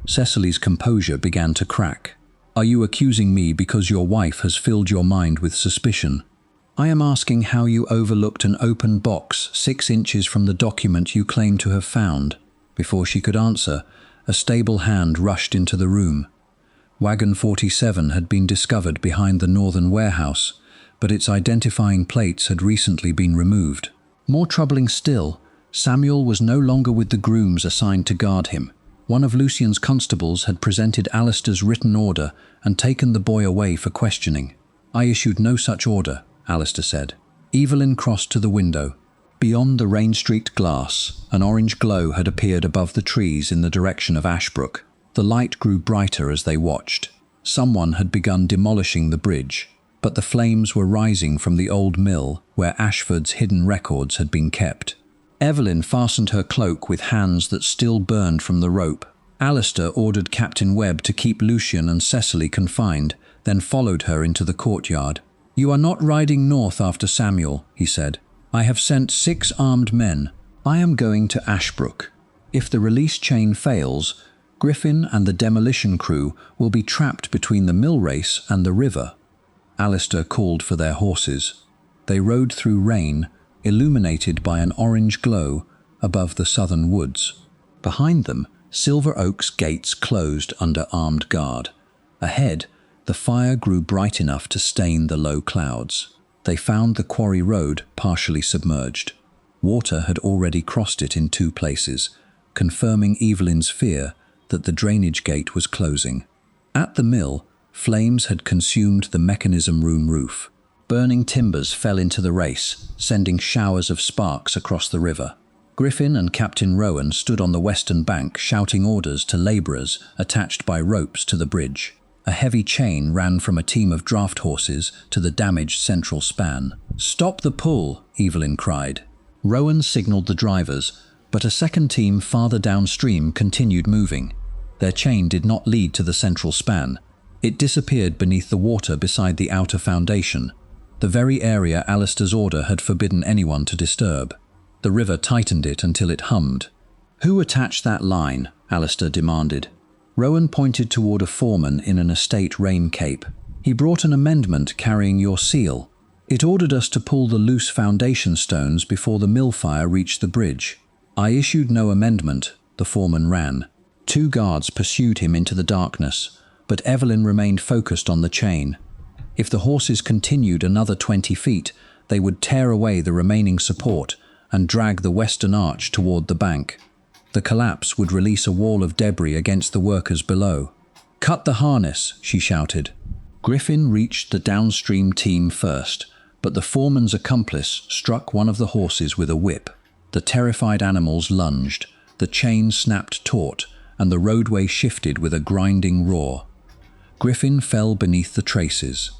Cecily's composure began to crack. "Are you accusing me because your wife has filled your mind with suspicion?" "I am asking how you overlooked an open box 6 inches from the document you claim to have found." Before she could answer, a stable hand rushed into the room. Wagon 47 had been discovered behind the northern warehouse, but its identifying plates had recently been removed. More troubling still, Samuel was no longer with the grooms assigned to guard him. One of Lucian's constables had presented Alistair's written order and taken the boy away for questioning. "I issued no such order," Alistair said. Evelyn crossed to the window. Beyond the rain-streaked glass, an orange glow had appeared above the trees in the direction of Ashbrook. The light grew brighter as they watched. Someone had begun demolishing the bridge, but the flames were rising from the old mill where Ashford's hidden records had been kept. Evelyn fastened her cloak with hands that still burned from the rope. Alistair ordered Captain Webb to keep Lucian and Cecily confined, then followed her into the courtyard. "You are not riding north after Samuel," he said. "I have sent 6 armed men. I am going to Ashbrook. If the release chain fails, Griffin and the demolition crew will be trapped between the mill race and the river." Alistair called for their horses. They rode through rain, illuminated by an orange glow above the southern woods. Behind them, Silver Oak's gates closed under armed guard. Ahead, the fire grew bright enough to stain the low clouds. They found the quarry road partially submerged. Water had already crossed it in 2 places, confirming Evelyn's fear that the drainage gate was closing. At the mill, flames had consumed the mechanism room roof. Burning timbers fell into the race, sending showers of sparks across the river. Griffin and Captain Rowan stood on the western bank shouting orders to labourers attached by ropes to the bridge. A heavy chain ran from a team of draft horses to the damaged central span. "Stop the pull!" Evelyn cried. Rowan signalled the drivers, but a second team farther downstream continued moving. Their chain did not lead to the central span. It disappeared beneath the water beside the outer foundation, the very area Alistair's order had forbidden anyone to disturb. The river tightened it until it hummed. "Who attached that line?" Alistair demanded. Rowan pointed toward a foreman in an estate rain cape. "He brought an amendment carrying your seal. It ordered us to pull the loose foundation stones before the mill fire reached the bridge. I issued no amendment, the foreman ran. 2 guards pursued him into the darkness, but Evelyn remained focused on the chain. If the horses continued another 20 feet, they would tear away the remaining support and drag the western arch toward the bank. The collapse would release a wall of debris against the workers below. "Cut the harness," she shouted. Griffin reached the downstream team first, but the foreman's accomplice struck one of the horses with a whip. The terrified animals lunged, the chain snapped taut, and the roadway shifted with a grinding roar. Griffin fell beneath the traces.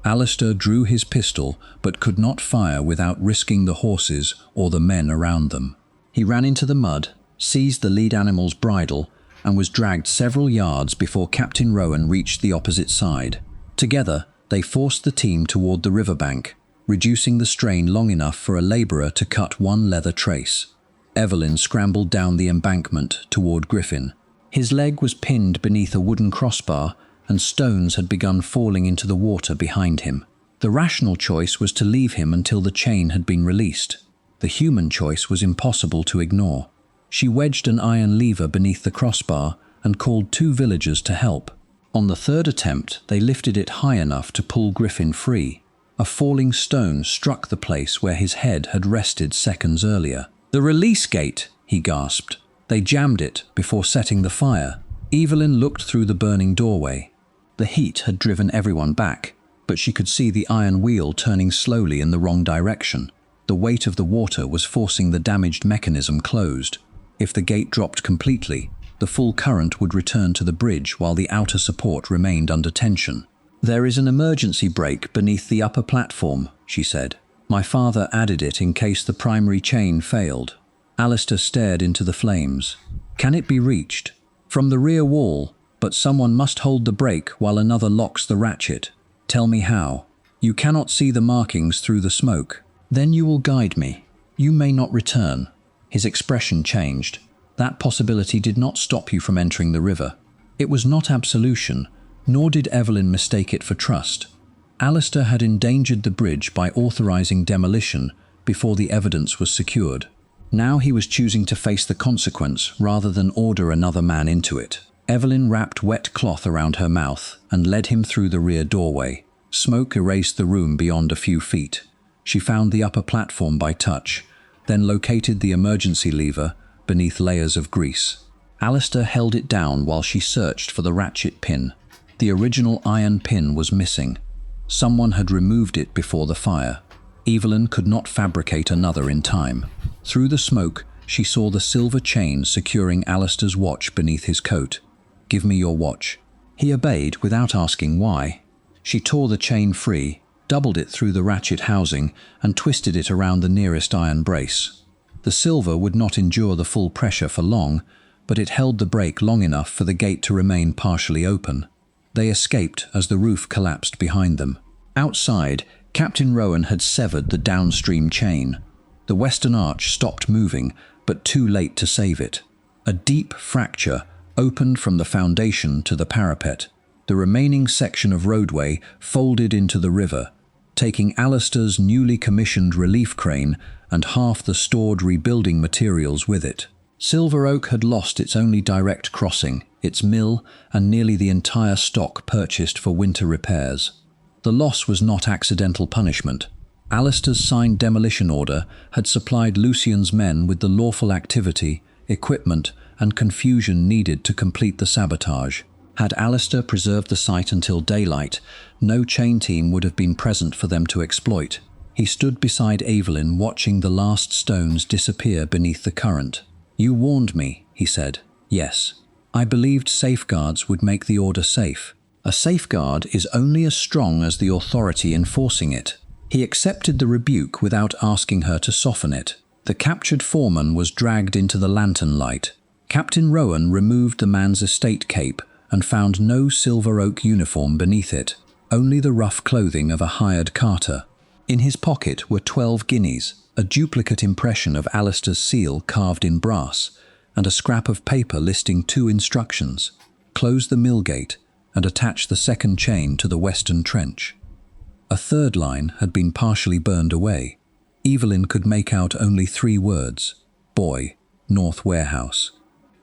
Alistair drew his pistol, but could not fire without risking the horses or the men around them. He ran into the mud, seized the lead animal's bridle, and was dragged several yards before Captain Rowan reached the opposite side. Together, they forced the team toward the riverbank, reducing the strain long enough for a labourer to cut one leather trace. Evelyn scrambled down the embankment toward Griffin. His leg was pinned beneath a wooden crossbar, and stones had begun falling into the water behind him. The rational choice was to leave him until the chain had been released. The human choice was impossible to ignore. She wedged an iron lever beneath the crossbar and called 2 villagers to help. On the 3rd attempt, they lifted it high enough to pull Griffin free. A falling stone struck the place where his head had rested seconds earlier. "The release gate," he gasped. They jammed it before setting the fire. Evelyn looked through the burning doorway. The heat had driven everyone back, but she could see the iron wheel turning slowly in the wrong direction. The weight of the water was forcing the damaged mechanism closed. If the gate dropped completely, the full current would return to the bridge while the outer support remained under tension. "There is an emergency brake beneath the upper platform," she said. "My father added it in case the primary chain failed." Alistair stared into the flames. "Can it be reached?" "From the rear wall, but someone must hold the brake while another locks the ratchet. Tell me how." "You cannot see the markings through the smoke." "Then you will guide me. You may not return." His expression changed. "That possibility did not stop you from entering the river." It was not absolution, nor did Evelyn mistake it for trust. Alistair had endangered the bridge by authorizing demolition before the evidence was secured. Now he was choosing to face the consequence rather than order another man into it. Evelyn wrapped wet cloth around her mouth and led him through the rear doorway. Smoke erased the room beyond a few feet. She found the upper platform by touch, then located the emergency lever beneath layers of grease. Alistair held it down while she searched for the ratchet pin. The original iron pin was missing. Someone had removed it before the fire. Evelyn could not fabricate another in time. Through the smoke, she saw the silver chain securing Alistair's watch beneath his coat. "Give me your watch." He obeyed without asking why. She tore the chain free, doubled it through the ratchet housing, and twisted it around the nearest iron brace. The silver would not endure the full pressure for long, but it held the brake long enough for the gate to remain partially open. They escaped as the roof collapsed behind them. Outside, Captain Rowan had severed the downstream chain. The western arch stopped moving, but too late to save it. A deep fracture opened from the foundation to the parapet. The remaining section of roadway folded into the river, taking Alistair's newly commissioned relief crane and half the stored rebuilding materials with it. Silver Oak had lost its only direct crossing, its mill, and nearly the entire stock purchased for winter repairs. The loss was not accidental punishment. Alistair's signed demolition order had supplied Lucian's men with the lawful activity, equipment, and confusion needed to complete the sabotage. Had Alistair preserved the site until daylight, no chain team would have been present for them to exploit. He stood beside Evelyn, watching the last stones disappear beneath the current. "You warned me," he said. "Yes. I believed safeguards would make the order safe. A safeguard is only as strong as the authority enforcing it." He accepted the rebuke without asking her to soften it. The captured foreman was dragged into the lantern light. Captain Rowan removed the man's estate cape and found no Silver Oak uniform beneath it, only the rough clothing of a hired carter. In his pocket were 12 guineas, a duplicate impression of Alistair's seal carved in brass, and a scrap of paper listing 2 instructions: close the mill gate and attach the second chain to the western trench. A third line had been partially burned away. Evelyn could make out only 3 words: boy, North Warehouse.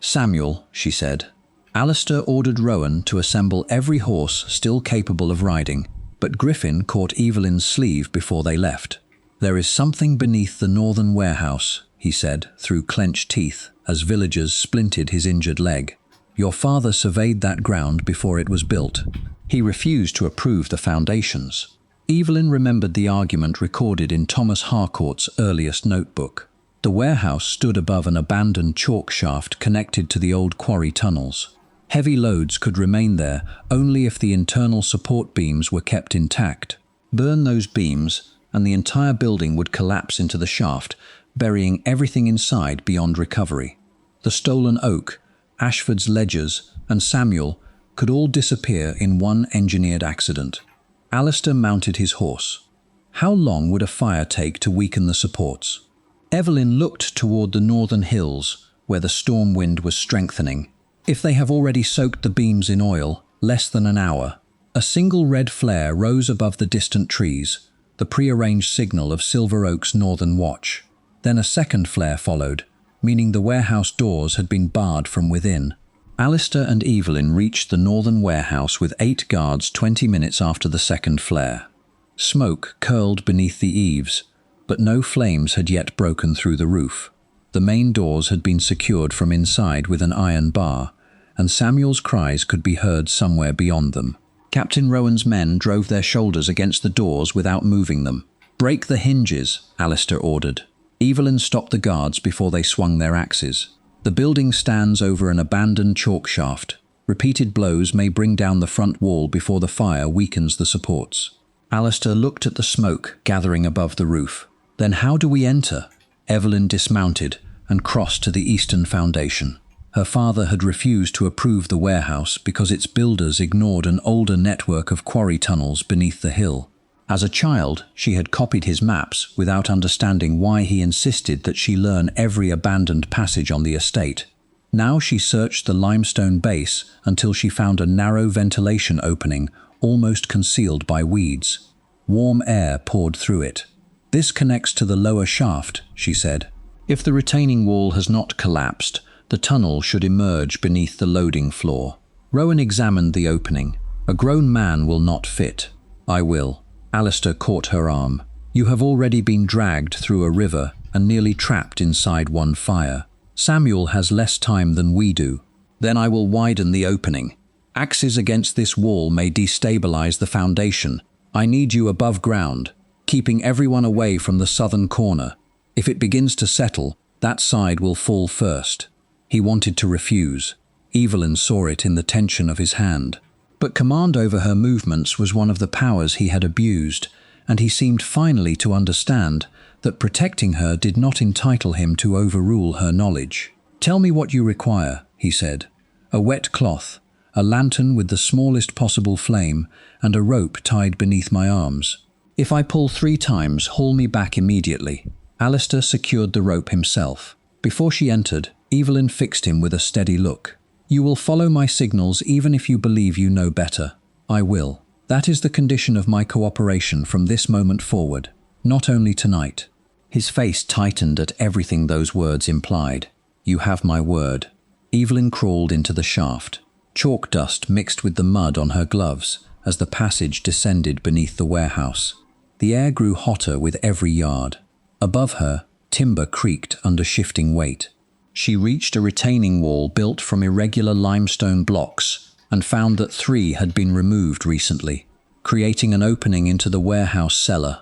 "Samuel," she said. Alistair ordered Rowan to assemble every horse still capable of riding, but Griffin caught Evelyn's sleeve before they left. "There is something beneath the northern warehouse," he said through clenched teeth as villagers splintered his injured leg. "Your father surveyed that ground before it was built. He refused to approve the foundations." Evelyn remembered the argument recorded in Thomas Harcourt's earliest notebook. The warehouse stood above an abandoned chalk shaft connected to the old quarry tunnels. Heavy loads could remain there only if the internal support beams were kept intact. Burn those beams, and the entire building would collapse into the shaft, burying everything inside beyond recovery. The stolen oak, Ashford's ledgers, and Samuel could all disappear in one engineered accident. Alistair mounted his horse. How long would a fire take to weaken the supports? Evelyn looked toward the northern hills, where the storm wind was strengthening. "If they have already soaked the beams in oil, less than an hour." A single red flare rose above the distant trees, the prearranged signal of Silver Oak's northern watch. Then a second flare followed, meaning the warehouse doors had been barred from within. Alistair and Evelyn reached the northern warehouse with 8 guards 20 minutes after the second flare. Smoke curled beneath the eaves, but no flames had yet broken through the roof. The main doors had been secured from inside with an iron bar, and Samuel's cries could be heard somewhere beyond them. Captain Rowan's men drove their shoulders against the doors without moving them. "Break the hinges," Alistair ordered. Evelyn stopped the guards before they swung their axes. The building stands over an abandoned chalk shaft. Repeated blows may bring down the front wall before the fire weakens the supports. Alistair looked at the smoke gathering above the roof. "Then how do we enter?" Evelyn dismounted and crossed to the eastern foundation. Her father had refused to approve the warehouse because its builders ignored an older network of quarry tunnels beneath the hill. As a child, she had copied his maps without understanding why he insisted that she learn every abandoned passage on the estate. Now she searched the limestone base until she found a narrow ventilation opening almost concealed by weeds. Warm air poured through it. "This connects to the lower shaft," she said. "If the retaining wall has not collapsed, the tunnel should emerge beneath the loading floor." Rowan examined the opening. "A grown man will not fit." "I will." Alistair caught her arm. "You have already been dragged through a river and nearly trapped inside one fire. Samuel has less time than we do." "Then I will widen the opening. Axes against this wall may destabilize the foundation. I need you above ground, keeping everyone away from the southern corner. If it begins to settle, that side will fall first." He wanted to refuse. Evelyn saw it in the tension of his hand. But command over her movements was one of the powers he had abused, and he seemed finally to understand that protecting her did not entitle him to overrule her knowledge. "Tell me what you require," he said. "A wet cloth, a lantern with the smallest possible flame, and a rope tied beneath my arms. If I pull 3 times, haul me back immediately." Alistair secured the rope himself. Before she entered, Evelyn fixed him with a steady look. "You will follow my signals even if you believe you know better." "I will. That is the condition of my cooperation from this moment forward, not only tonight." His face tightened at everything those words implied. "You have my word." Evelyn crawled into the shaft. Chalk dust mixed with the mud on her gloves as the passage descended beneath the warehouse. The air grew hotter with every yard. Above her, timber creaked under shifting weight. She reached a retaining wall built from irregular limestone blocks and found that 3 had been removed recently, creating an opening into the warehouse cellar.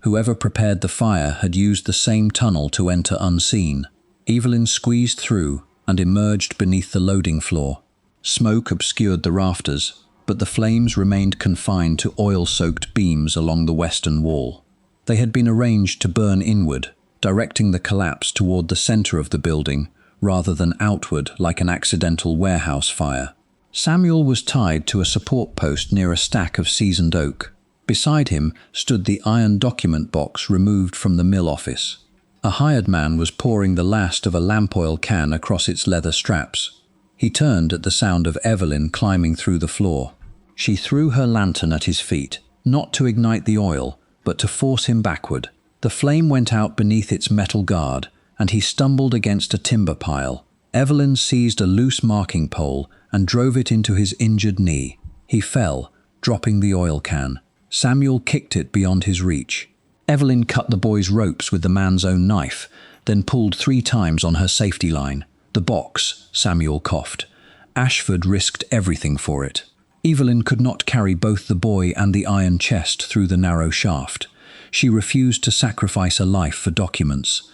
Whoever prepared the fire had used the same tunnel to enter unseen. Evelyn squeezed through and emerged beneath the loading floor. Smoke obscured the rafters, but the flames remained confined to oil-soaked beams along the western wall. They had been arranged to burn inward, directing the collapse toward the center of the building rather than outward like an accidental warehouse fire. Samuel was tied to a support post near a stack of seasoned oak. Beside him stood the iron document box removed from the mill office. A hired man was pouring the last of a lamp oil can across its leather straps. He turned at the sound of Evelyn climbing through the floor. She threw her lantern at his feet. not to ignite the oil, but to force him backward. The flame went out beneath its metal guard, and he stumbled against a timber pile. Evelyn seized a loose marking pole and drove it into his injured knee. He fell, dropping the oil can. Samuel kicked it beyond his reach. Evelyn cut the boy's ropes with the man's own knife, then pulled 3 times on her safety line. The box, Samuel coughed. Ashford risked everything for it. Evelyn could not carry both the boy and the iron chest through the narrow shaft. She refused to sacrifice a life for documents.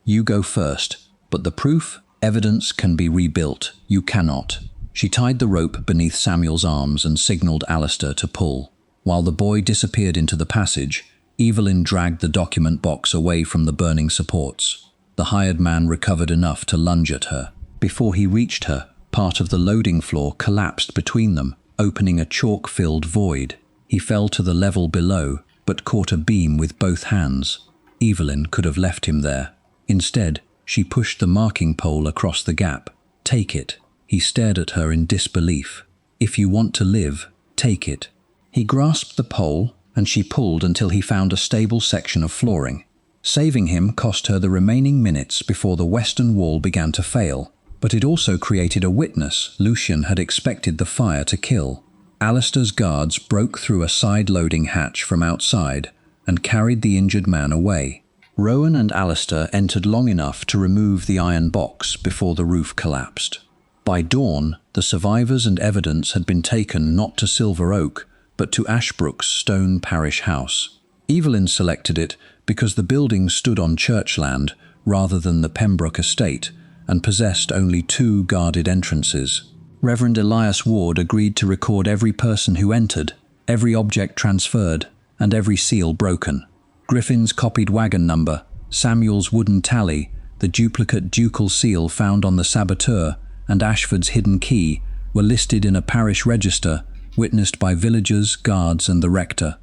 You go first, but the proof, evidence can be rebuilt. You cannot. She tied the rope beneath Samuel's arms and signaled Alistair to pull. While the boy disappeared into the passage, Evelyn dragged the document box away from the burning supports. The hired man recovered enough to lunge at her. Before he reached her, part of the loading floor collapsed between them, opening a chalk-filled void. He fell to the level below, but caught a beam with both hands. Evelyn could have left him there. Instead, she pushed the marking pole across the gap. Take it. He stared at her in disbelief. If you want to live, take it. He grasped the pole, and she pulled until he found a stable section of flooring. Saving him cost her the remaining minutes before the western wall began to fail, but it also created a witness Lucian had expected the fire to kill. Alistair's guards broke through a side-loading hatch from outside and carried the injured man away. Rowan and Alistair entered long enough to remove the iron box before the roof collapsed. By dawn, the survivors and evidence had been taken not to Silver Oak, but to Ashbrook's stone parish house. Evelyn selected it because the building stood on church land rather than the Pembroke estate and possessed only 2 guarded entrances. Reverend Elias Ward agreed to record every person who entered, every object transferred, and every seal broken. Griffin's copied wagon number, Samuel's wooden tally, the duplicate ducal seal found on the Saboteur, and Ashford's hidden key were listed in a parish register witnessed by villagers, guards, and the rector.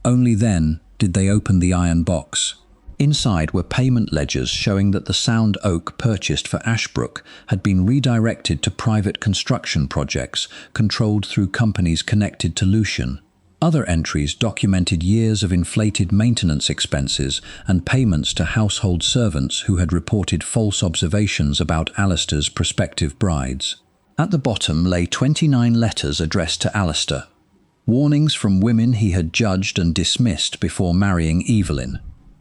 Only then did they open the iron box. Inside were payment ledgers showing that the sound oak purchased for Ashbrook had been redirected to private construction projects controlled through companies connected to Lucian. Other entries documented years of inflated maintenance expenses and payments to household servants who had reported false observations about Alistair's prospective brides. At the bottom lay 29 letters addressed to Alistair, warnings from women he had judged and dismissed before marrying Evelyn.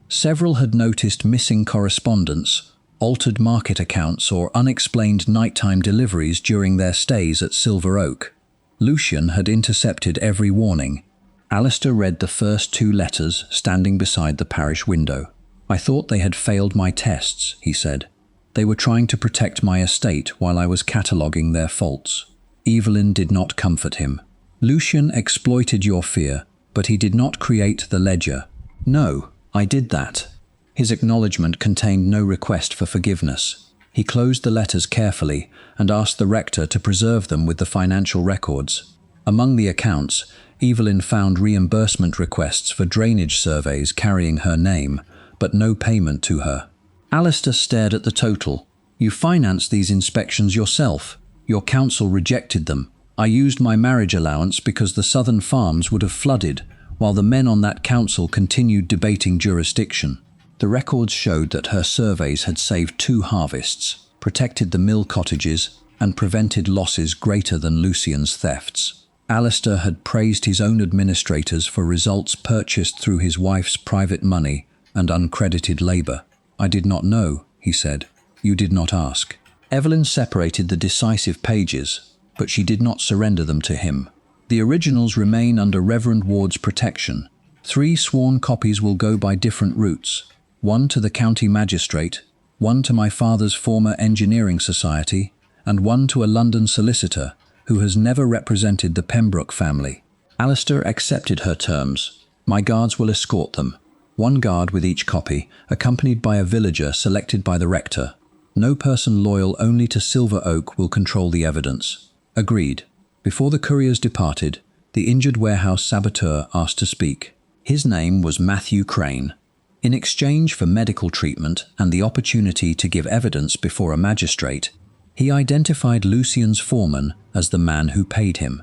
Several had noticed missing correspondence, altered market accounts, or unexplained nighttime deliveries during their stays at Silver Oak. Lucian had intercepted every warning. Alistair read the first 2 letters standing beside the parish window. I thought they had failed my tests, he said. They were trying to protect my estate while I was cataloguing their faults. Evelyn did not comfort him. Lucian exploited your fear, but he did not create the ledger. No, I did that. His acknowledgement contained no request for forgiveness. He closed the letters carefully and asked the rector to preserve them with the financial records. Among the accounts, Evelyn found reimbursement requests for drainage surveys carrying her name, but no payment to her. Alistair stared at the total. You financed these inspections yourself. Your council rejected them. I used my marriage allowance because the southern farms would have flooded, while the men on that council continued debating jurisdiction. The records showed that her surveys had saved 2 harvests, protected the mill cottages, and prevented losses greater than Lucian's thefts. Alistair had praised his own administrators for results purchased through his wife's private money and uncredited labour. I did not know, he said. You did not ask. Evelyn separated the decisive pages, but she did not surrender them to him. The originals remain under Reverend Ward's protection. 3 sworn copies will go by different routes. 1 to the county magistrate, 1 to my father's former engineering society, and 1 to a London solicitor who has never represented the Pembroke family. Alistair accepted her terms. My guards will escort them. 1 guard with each copy, accompanied by a villager selected by the rector. No person loyal only to Silver Oak will control the evidence. Agreed. Before the couriers departed, the injured warehouse saboteur asked to speak. His name was Matthew Crane. In exchange for medical treatment and the opportunity to give evidence before a magistrate, he identified Lucian's foreman as the man who paid him.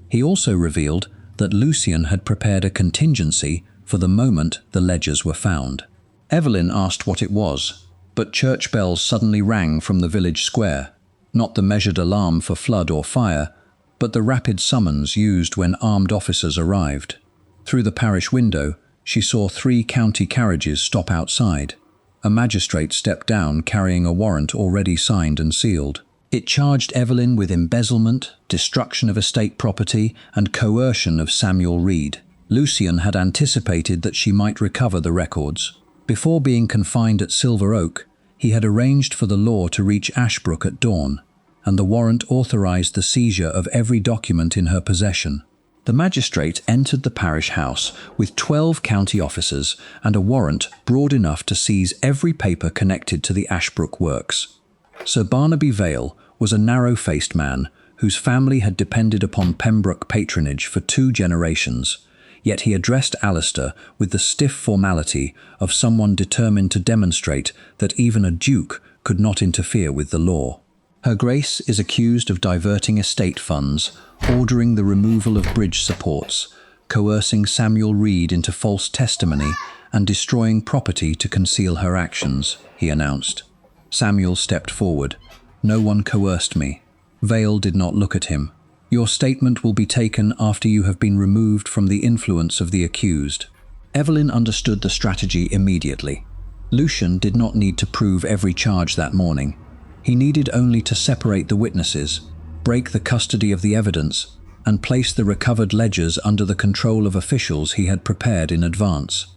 He also revealed that Lucian had prepared a contingency for the moment the ledgers were found. Evelyn asked what it was, but church bells suddenly rang from the village square, not the measured alarm for flood or fire, but the rapid summons used when armed officers arrived. Through the parish window, she saw 3 county carriages stop outside. A magistrate stepped down carrying a warrant already signed and sealed. It charged Evelyn with embezzlement, destruction of estate property, and coercion of Samuel Reed. Lucian had anticipated that she might recover the records. Before being confined at Silver Oak, he had arranged for the law to reach Ashbrook at dawn, and the warrant authorized the seizure of every document in her possession. The magistrate entered the parish house with 12 county officers and a warrant broad enough to seize every paper connected to the Ashbrook works. Sir Barnaby Vale was a narrow-faced man whose family had depended upon Pembroke patronage for 2 generations, yet he addressed Alistair with the stiff formality of someone determined to demonstrate that even a duke could not interfere with the law. Her Grace is accused of diverting estate funds, ordering the removal of bridge supports, coercing Samuel Reed into false testimony, and destroying property to conceal her actions, he announced. Samuel stepped forward. No one coerced me. Vale did not look at him. Your statement will be taken after you have been removed from the influence of the accused. Evelyn understood the strategy immediately. Lucian did not need to prove every charge that morning. He needed only to separate the witnesses, break the custody of the evidence, and place the recovered ledgers under the control of officials he had prepared in advance.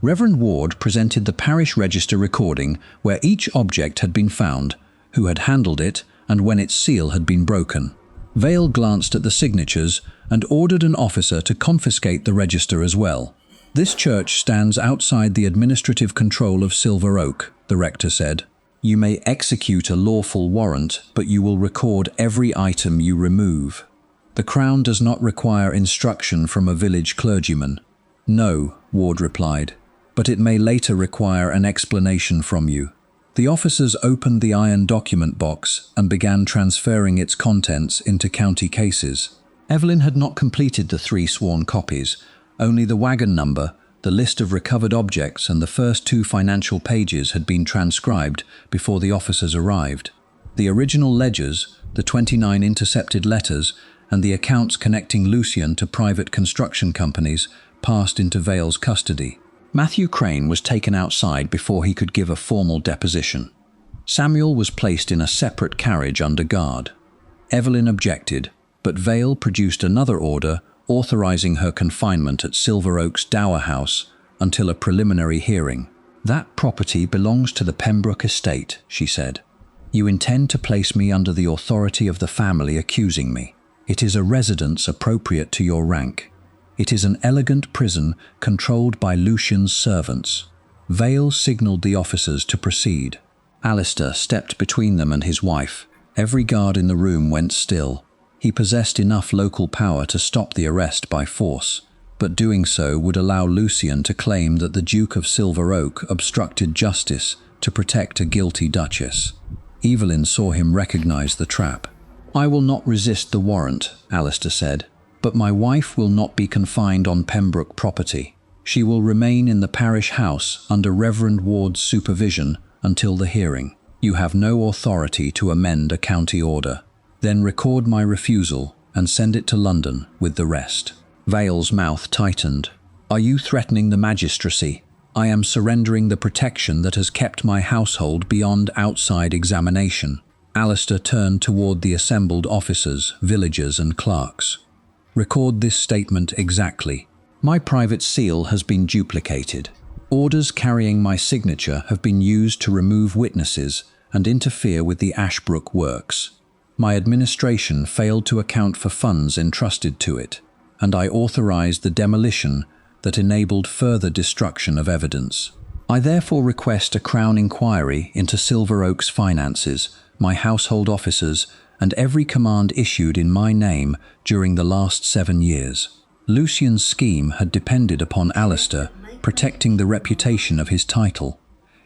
Reverend Ward presented the parish register recording where each object had been found, who had handled it, and when its seal had been broken. Vale glanced at the signatures and ordered an officer to confiscate the register as well. This church stands outside the administrative control of Silver Oak, the rector said. You may execute a lawful warrant, but you will record every item you remove. The Crown does not require instruction from a village clergyman. No, Ward replied, but it may later require an explanation from you. The officers opened the iron document box and began transferring its contents into county cases. Evelyn had not completed the 3 sworn copies. Only the wagon number, the list of recovered objects, and the first 2 financial pages had been transcribed before the officers arrived. The original ledgers, the 29 intercepted letters, and the accounts connecting Lucian to private construction companies passed into Vale's custody. Matthew Crane was taken outside before he could give a formal deposition. Samuel was placed in a separate carriage under guard. Evelyn objected, but Vale produced another order authorizing her confinement at Silver Oak's dower house until a preliminary hearing. That property belongs to the Pembroke estate, she said. You intend to place me under the authority of the family accusing me. It is a residence appropriate to your rank. It is an elegant prison controlled by Lucian's servants. Vale signalled the officers to proceed. Alistair stepped between them and his wife. Every guard in the room went still. He possessed enough local power to stop the arrest by force, but doing so would allow Lucian to claim that the Duke of Silver Oak obstructed justice to protect a guilty duchess. Evelyn saw him recognize the trap. I will not resist the warrant, Alistair said. But my wife will not be confined on Pembroke property. She will remain in the parish house under Reverend Ward's supervision until the hearing. You have no authority to amend a county order. Then record my refusal and send it to London with the rest. Vale's mouth tightened. Are you threatening the magistracy? I am surrendering the protection that has kept my household beyond outside examination. Alistair turned toward the assembled officers, villagers and clerks. Record this statement exactly. My private seal has been duplicated. Orders carrying my signature have been used to remove witnesses and interfere with the Ashbrook works. My administration failed to account for funds entrusted to it, and I authorized the demolition that enabled further destruction of evidence. I therefore request a Crown inquiry into Silver Oak's finances, my household officers, and every command issued in my name during the last 7 years. Lucian's scheme had depended upon Alistair protecting the reputation of his title.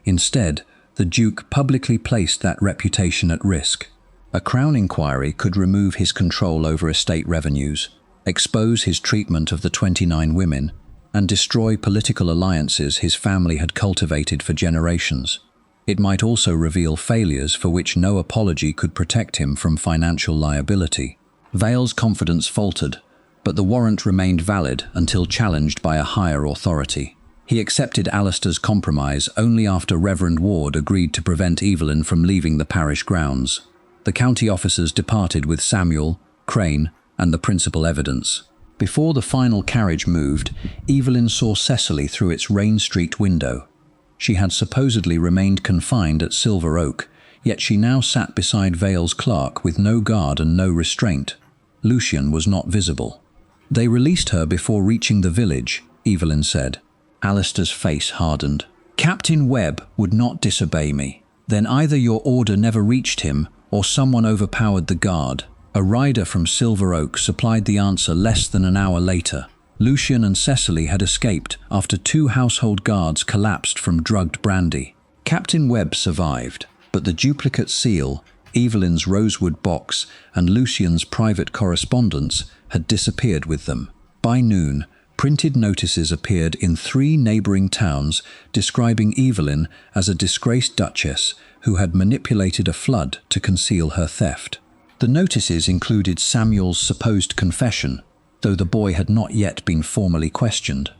Instead, the Duke publicly placed that reputation at risk. A Crown inquiry could remove his control over estate revenues. expose his treatment of the 29 women, and destroy political alliances his family had cultivated for generations. It might also reveal failures for which no apology could protect him from financial liability. Vale's confidence faltered, but the warrant remained valid until challenged by a higher authority. He accepted Alistair's compromise only after Reverend Ward agreed to prevent Evelyn from leaving the parish grounds. The county officers departed with Samuel, Crane, and the principal evidence. Before the final carriage moved, Evelyn saw Cecily through its rain-streaked window. She had supposedly remained confined at Silver Oak, yet she now sat beside Vale's clerk with no guard and no restraint. Lucian was not visible. "They released her before reaching the village," Evelyn said. Alistair's face hardened. "Captain Webb would not disobey me. Then either your order never reached him, or someone overpowered the guard." A rider from Silver Oak supplied the answer less than an hour later. Lucian and Cecily had escaped after 2 household guards collapsed from drugged brandy. Captain Webb survived, but the duplicate seal, Evelyn's rosewood box, and Lucian's private correspondence had disappeared with them. By noon, printed notices appeared in 3 neighbouring towns describing Evelyn as a disgraced duchess who had manipulated a flood to conceal her theft. The notices included Samuel's supposed confession, though the boy had not yet been formally questioned.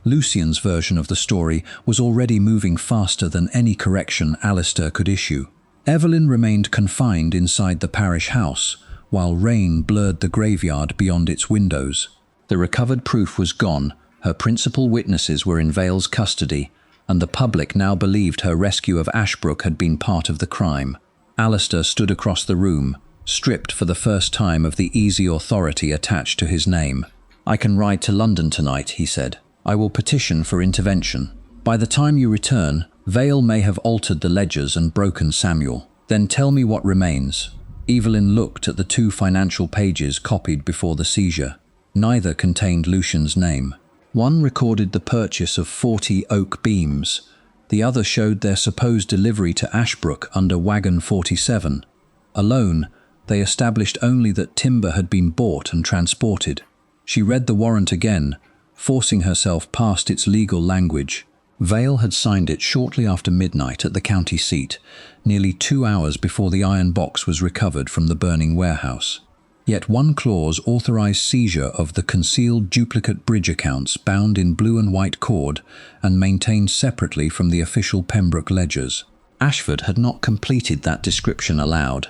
Lucian's version of the story was already moving faster than any correction Alistair could issue. Evelyn remained confined inside the parish house, while rain blurred the graveyard beyond its windows. The recovered proof was gone, her principal witnesses were in Vale's custody, and the public now believed her rescue of Ashbrook had been part of the crime. Alistair stood across the room, stripped for the first time of the easy authority attached to his name. "I can ride to London tonight," he said. "I will petition for intervention. By the time you return, Vale may have altered the ledgers and broken Samuel. Then tell me what remains." Evelyn looked at the 2 financial pages copied before the seizure. Neither contained Lucian's name. One recorded the purchase of 40 oak beams. The other showed their supposed delivery to Ashbrook under Wagon 47. Alone, they established only that timber had been bought and transported. She read the warrant again, forcing herself past its legal language. Vale had signed it shortly after midnight at the county seat, nearly 2 hours before the iron box was recovered from the burning warehouse. Yet one clause authorized seizure of the concealed duplicate bridge accounts bound in blue and white cord and maintained separately from the official Pembroke ledgers. Ashford had not completed that description aloud.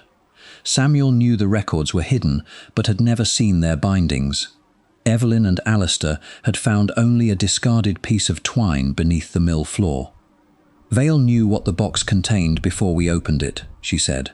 Samuel knew the records were hidden, but had never seen their bindings. Evelyn and Alistair had found only a discarded piece of twine beneath the mill floor. "Vale knew what the box contained before we opened it," she said.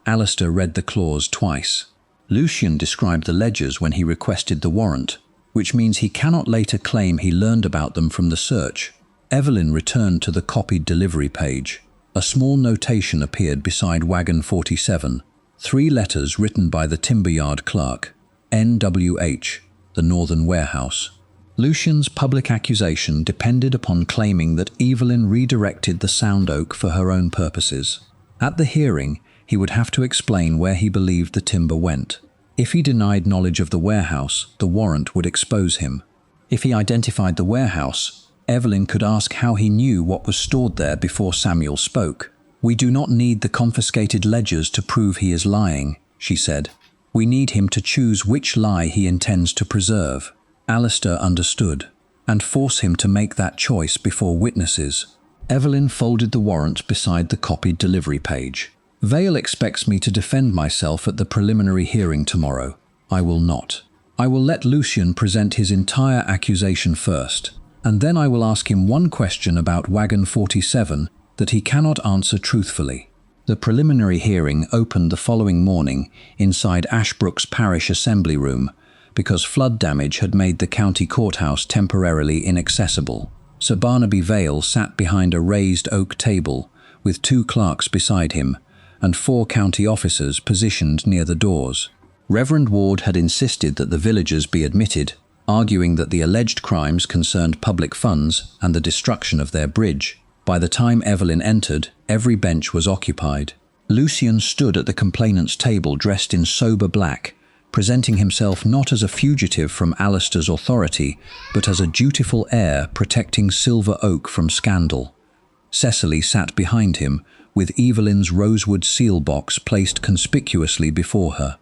Alistair read the clause twice. Lucian described the ledgers when he requested the warrant, which means he cannot later claim he learned about them from the search. Evelyn returned to the copied delivery page. A small notation appeared beside Wagon 47, 3 letters written by the timber yard clerk, NWH, the Northern Warehouse. Lucian's public accusation depended upon claiming that Evelyn redirected the sound oak for her own purposes. At the hearing, he would have to explain where he believed the timber went. If he denied knowledge of the warehouse, the warrant would expose him. If he identified the warehouse, Evelyn could ask how he knew what was stored there before Samuel spoke. "We do not need the confiscated ledgers to prove he is lying," she said. "We need him to choose which lie he intends to preserve." Alistair understood, and force him to make that choice before witnesses. Evelyn folded the warrant beside the copied delivery page. "Vale expects me to defend myself at the preliminary hearing tomorrow. I will not. I will let Lucian present his entire accusation first, and then I will ask him one question about Wagon 47 that he cannot answer truthfully." The preliminary hearing opened the following morning inside Ashbrook's parish assembly room because flood damage had made the county courthouse temporarily inaccessible. Sir Barnaby Vale sat behind a raised oak table with 2 clerks beside him and 4 county officers positioned near the doors. Reverend Ward had insisted that the villagers be admitted, arguing that the alleged crimes concerned public funds and the destruction of their bridge. By the time Evelyn entered, every bench was occupied. Lucian stood at the complainant's table dressed in sober black, presenting himself not as a fugitive from Alistair's authority, but as a dutiful heir protecting Silver Oak from scandal. Cecily sat behind him, with Evelyn's rosewood seal box placed conspicuously before her.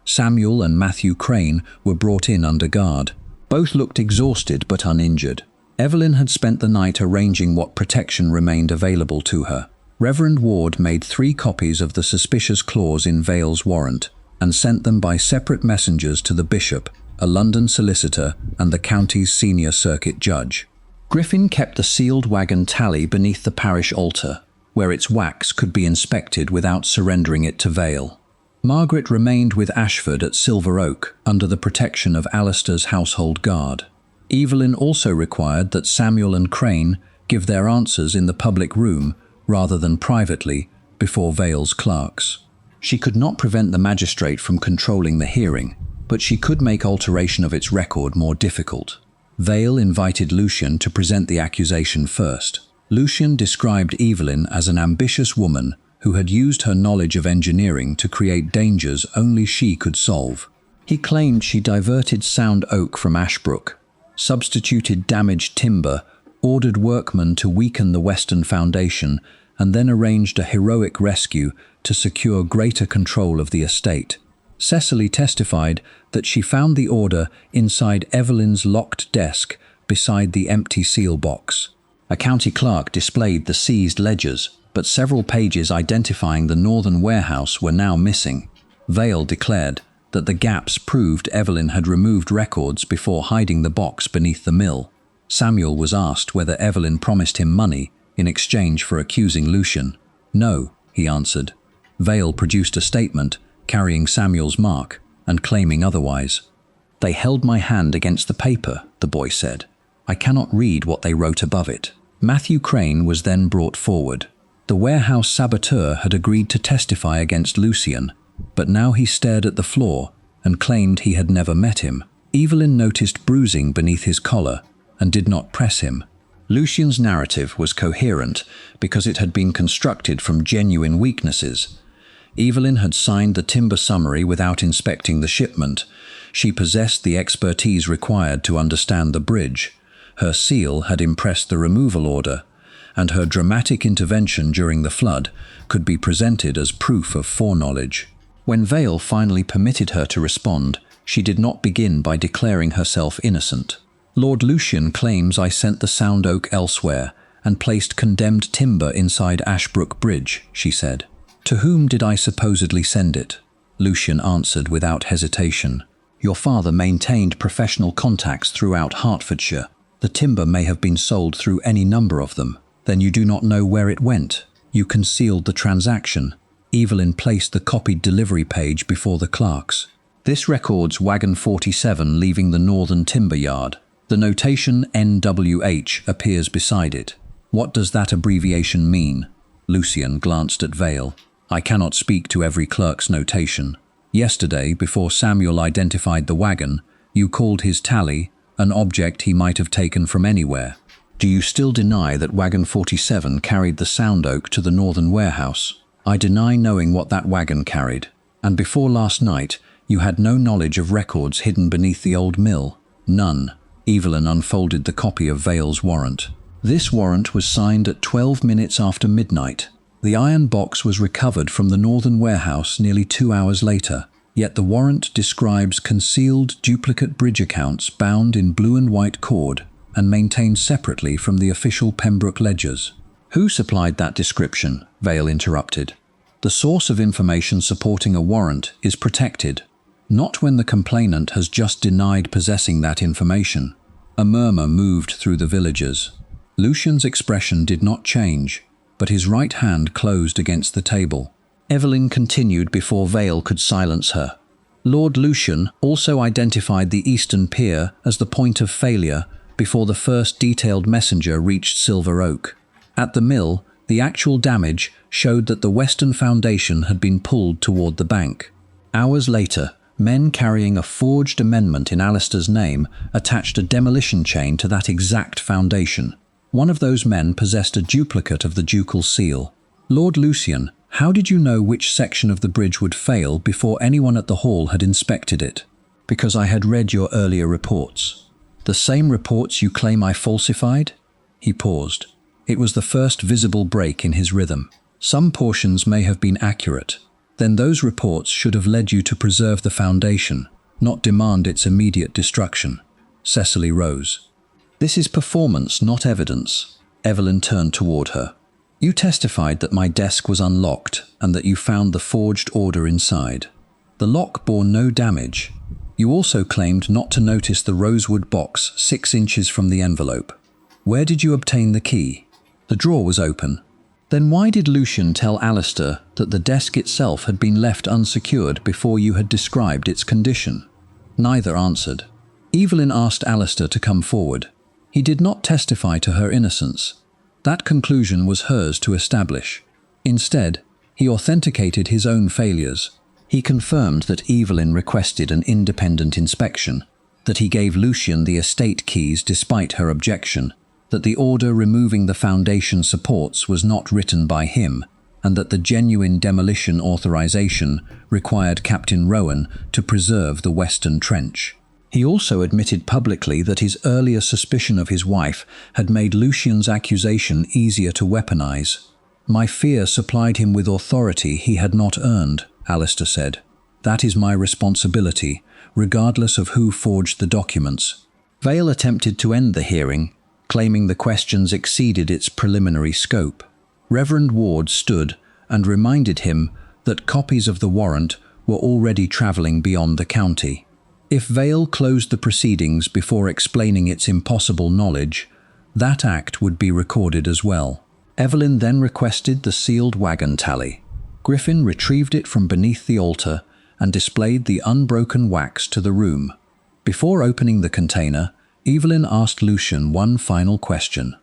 Samuel and Matthew Crane were brought in under guard. Both looked exhausted but uninjured. Evelyn had spent the night arranging what protection remained available to her. Reverend Ward made 3 copies of the suspicious clause in Vale's warrant and sent them by separate messengers to the bishop, a London solicitor, and the county's senior circuit judge. Griffin kept the sealed wagon tally beneath the parish altar, where its wax could be inspected without surrendering it to Vale. Margaret remained with Ashford at Silver Oak under the protection of Alistair's household guard. Evelyn also required that Samuel and Crane give their answers in the public room rather than privately before Vale's clerks. She could not prevent the magistrate from controlling the hearing, but she could make alteration of its record more difficult. Vale invited Lucian to present the accusation first. Lucian described Evelyn as an ambitious woman who had used her knowledge of engineering to create dangers only she could solve. He claimed she diverted sound oak from Ashbrook, substituted damaged timber, ordered workmen to weaken the western foundation, and then arranged a heroic rescue to secure greater control of the estate. Cecily testified that she found the order inside Evelyn's locked desk beside the empty seal box. A county clerk displayed the seized ledgers, but several pages identifying the northern warehouse were now missing. Vale declared that the gaps proved Evelyn had removed records before hiding the box beneath the mill. Samuel was asked whether Evelyn promised him money in exchange for accusing Lucian. No, he answered. Vale produced a statement carrying Samuel's mark and claiming otherwise. They held my hand against the paper, the boy said. I cannot read what they wrote above it. Matthew Crane was then brought forward. The warehouse saboteur had agreed to testify against Lucian, but now he stared at the floor and claimed he had never met him. Evelyn noticed bruising beneath his collar and did not press him. Lucian's narrative was coherent because it had been constructed from genuine weaknesses. Evelyn had signed the timber summary without inspecting the shipment. She possessed the expertise required to understand the bridge. Her seal had impressed the removal order, and her dramatic intervention during the flood could be presented as proof of foreknowledge. When Vale finally permitted her to respond, she did not begin by declaring herself innocent. Lord Lucian claims I sent the sound oak elsewhere and placed condemned timber inside Ashbrook Bridge, she said. To whom did I supposedly send it? Lucian answered without hesitation. Your father maintained professional contacts throughout Hertfordshire. The timber may have been sold through any number of them. Then you do not know where it went. You concealed the transaction. Evelyn placed the copied delivery page before the clerks. This records Wagon 47 leaving the northern timber yard. The notation NWH appears beside it. What does that abbreviation mean? Lucian glanced at Vale. I cannot speak to every clerk's notation. Yesterday, before Samuel identified the wagon, you called his tally an object he might have taken from anywhere. Do you still deny that Wagon 47 carried the sound oak to the northern warehouse? I deny knowing what that wagon carried. And before last night, you had no knowledge of records hidden beneath the old mill? None. Evelyn unfolded the copy of Vale's warrant. This warrant was signed at 12 minutes after midnight. The iron box was recovered from the northern warehouse nearly 2 hours later, yet the warrant describes concealed duplicate bridge accounts bound in blue and white cord and maintained separately from the official Pembroke ledgers. Who supplied that description? Vale interrupted. The source of information supporting a warrant is protected, not when the complainant has just denied possessing that information. A murmur moved through the villagers. Lucian's expression did not change, but his right hand closed against the table. Evelyn continued before Vale could silence her. Lord Lucian also identified the eastern pier as the point of failure before the first detailed messenger reached Silver Oak. At the mill, the actual damage showed that the western foundation had been pulled toward the bank. Hours later, men carrying a forged amendment in Alistair's name attached a demolition chain to that exact foundation. One of those men possessed a duplicate of the ducal seal. Lord Lucian How did you know which section of the bridge would fail before anyone at the hall had inspected it? Because I had read your earlier reports. The same reports you claim I falsified? He paused. It was the first visible break in his rhythm. Some portions may have been accurate. Then those reports should have led you to preserve the foundation, not demand its immediate destruction. Cecily rose. This is performance, not evidence. Evelyn turned toward her. You testified that my desk was unlocked and that you found the forged order inside. The lock bore no damage. You also claimed not to notice the rosewood box 6 inches from the envelope. Where did you obtain the key? The drawer was open. Then why did Lucian tell Alistair that the desk itself had been left unsecured before you had described its condition? Neither answered. Evelyn asked Alistair to come forward. He did not testify to her innocence. That conclusion was hers to establish. Instead, he authenticated his own failures. He confirmed that Evelyn requested an independent inspection, that he gave Lucian the estate keys despite her objection, that the order removing the foundation supports was not written by him, and that the genuine demolition authorization required Captain Rowan to preserve the Western Trench. He also admitted publicly that his earlier suspicion of his wife had made Lucian's accusation easier to weaponize. My fear supplied him with authority he had not earned, Alistair said. That is my responsibility, regardless of who forged the documents. Vale attempted to end the hearing, claiming the questions exceeded its preliminary scope. Reverend Ward stood and reminded him that copies of the warrant were already travelling beyond the county. If Vale closed the proceedings before explaining its impossible knowledge, that act would be recorded as well. Evelyn then requested the sealed wagon tally. Griffin retrieved it from beneath the altar and displayed the unbroken wax to the room. Before opening the container, Evelyn asked Lucian one final question.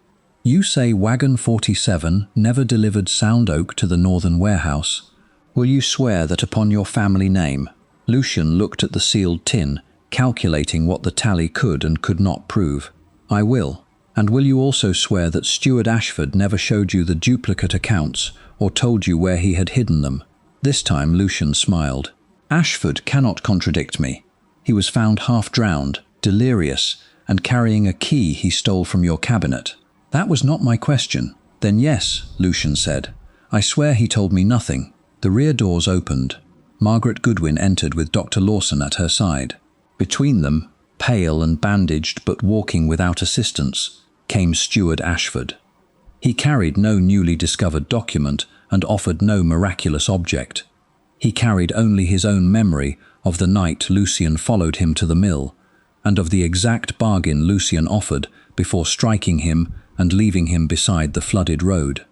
You say Wagon 47 never delivered sound oak to the northern warehouse. Will you swear that upon your family name? Lucian looked at the sealed tin, calculating what the tally could and could not prove. I will. And will you also swear that Steward Ashford never showed you the duplicate accounts or told you where he had hidden them? This time Lucian smiled. Ashford cannot contradict me. He was found half drowned, delirious, and carrying a key he stole from your cabinet. That was not my question. Then yes, Lucian said. I swear he told me nothing. The rear doors opened. Margaret Goodwin entered with Dr. Lawson at her side. Between them, pale and bandaged but walking without assistance, came Steward Ashford. He carried no newly discovered document and offered no miraculous object. He carried only his own memory of the night Lucian followed him to the mill, and of the exact bargain Lucian offered before striking him and leaving him beside the flooded road.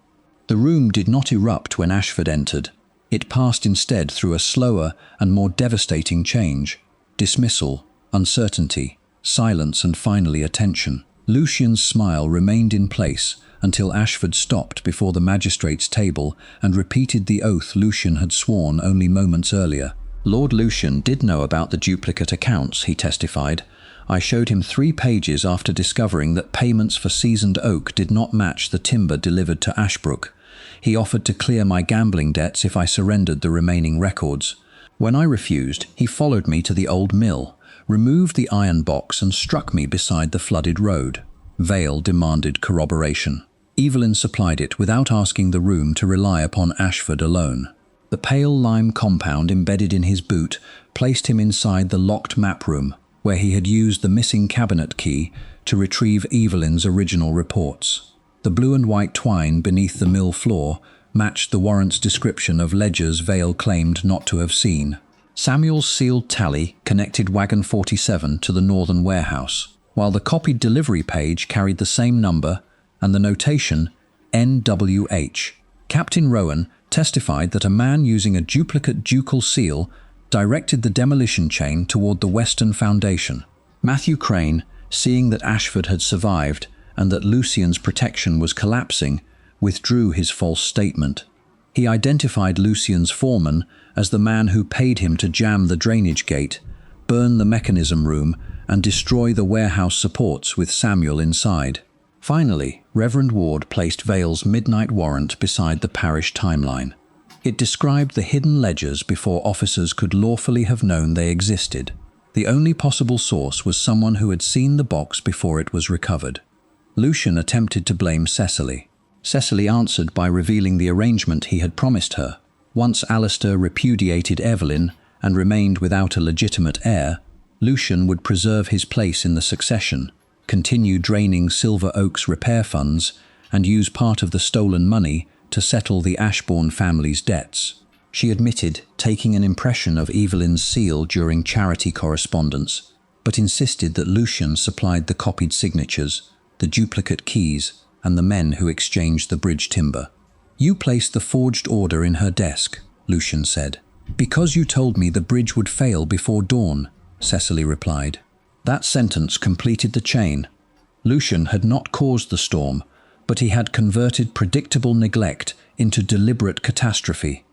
The room did not erupt when Ashford entered. It passed instead through a slower and more devastating change. Dismissal, uncertainty, silence, and finally attention. Lucian's smile remained in place until Ashford stopped before the magistrate's table and repeated the oath Lucian had sworn only moments earlier. Lord Lucian did know about the duplicate accounts, he testified. I showed him 3 pages after discovering that payments for seasoned oak did not match the timber delivered to Ashbrook. He offered to clear my gambling debts if I surrendered the remaining records. When I refused, he followed me to the old mill, removed the iron box and struck me beside the flooded road. Vale demanded corroboration. Evelyn supplied it without asking the room to rely upon Ashford alone. The pale lime compound embedded in his boot placed him inside the locked map room, where he had used the missing cabinet key to retrieve Evelyn's original reports. The blue and white twine beneath the mill floor matched the warrant's description of ledgers Vale claimed not to have seen. Samuel's sealed tally connected Wagon 47 to the northern warehouse, while the copied delivery page carried the same number and the notation NWH. Captain Rowan testified that a man using a duplicate ducal seal directed the demolition chain toward the western foundation. Matthew Crane, seeing that Ashford had survived and that Lucian's protection was collapsing, withdrew his false statement. He identified Lucian's foreman as the man who paid him to jam the drainage gate, burn the mechanism room, and destroy the warehouse supports with Samuel inside. Finally, Reverend Ward placed Vale's midnight warrant beside the parish timeline. It described the hidden ledgers before officers could lawfully have known they existed. The only possible source was someone who had seen the box before it was recovered. Lucian attempted to blame Cecily. Cecily answered by revealing the arrangement he had promised her. Once Alistair repudiated Evelyn and remained without a legitimate heir, Lucian would preserve his place in the succession, continue draining Silver Oak's repair funds, and use part of the stolen money to settle the Ashbourne family's debts. She admitted taking an impression of Evelyn's seal during charity correspondence, but insisted that Lucian supplied the copied signatures, the duplicate keys, and the men who exchanged the bridge timber. "You placed the forged order in her desk," Lucian said. "Because you told me the bridge would fail before dawn," Cecily replied. That sentence completed the chain. Lucian had not caused the storm, but he had converted predictable neglect into deliberate catastrophe.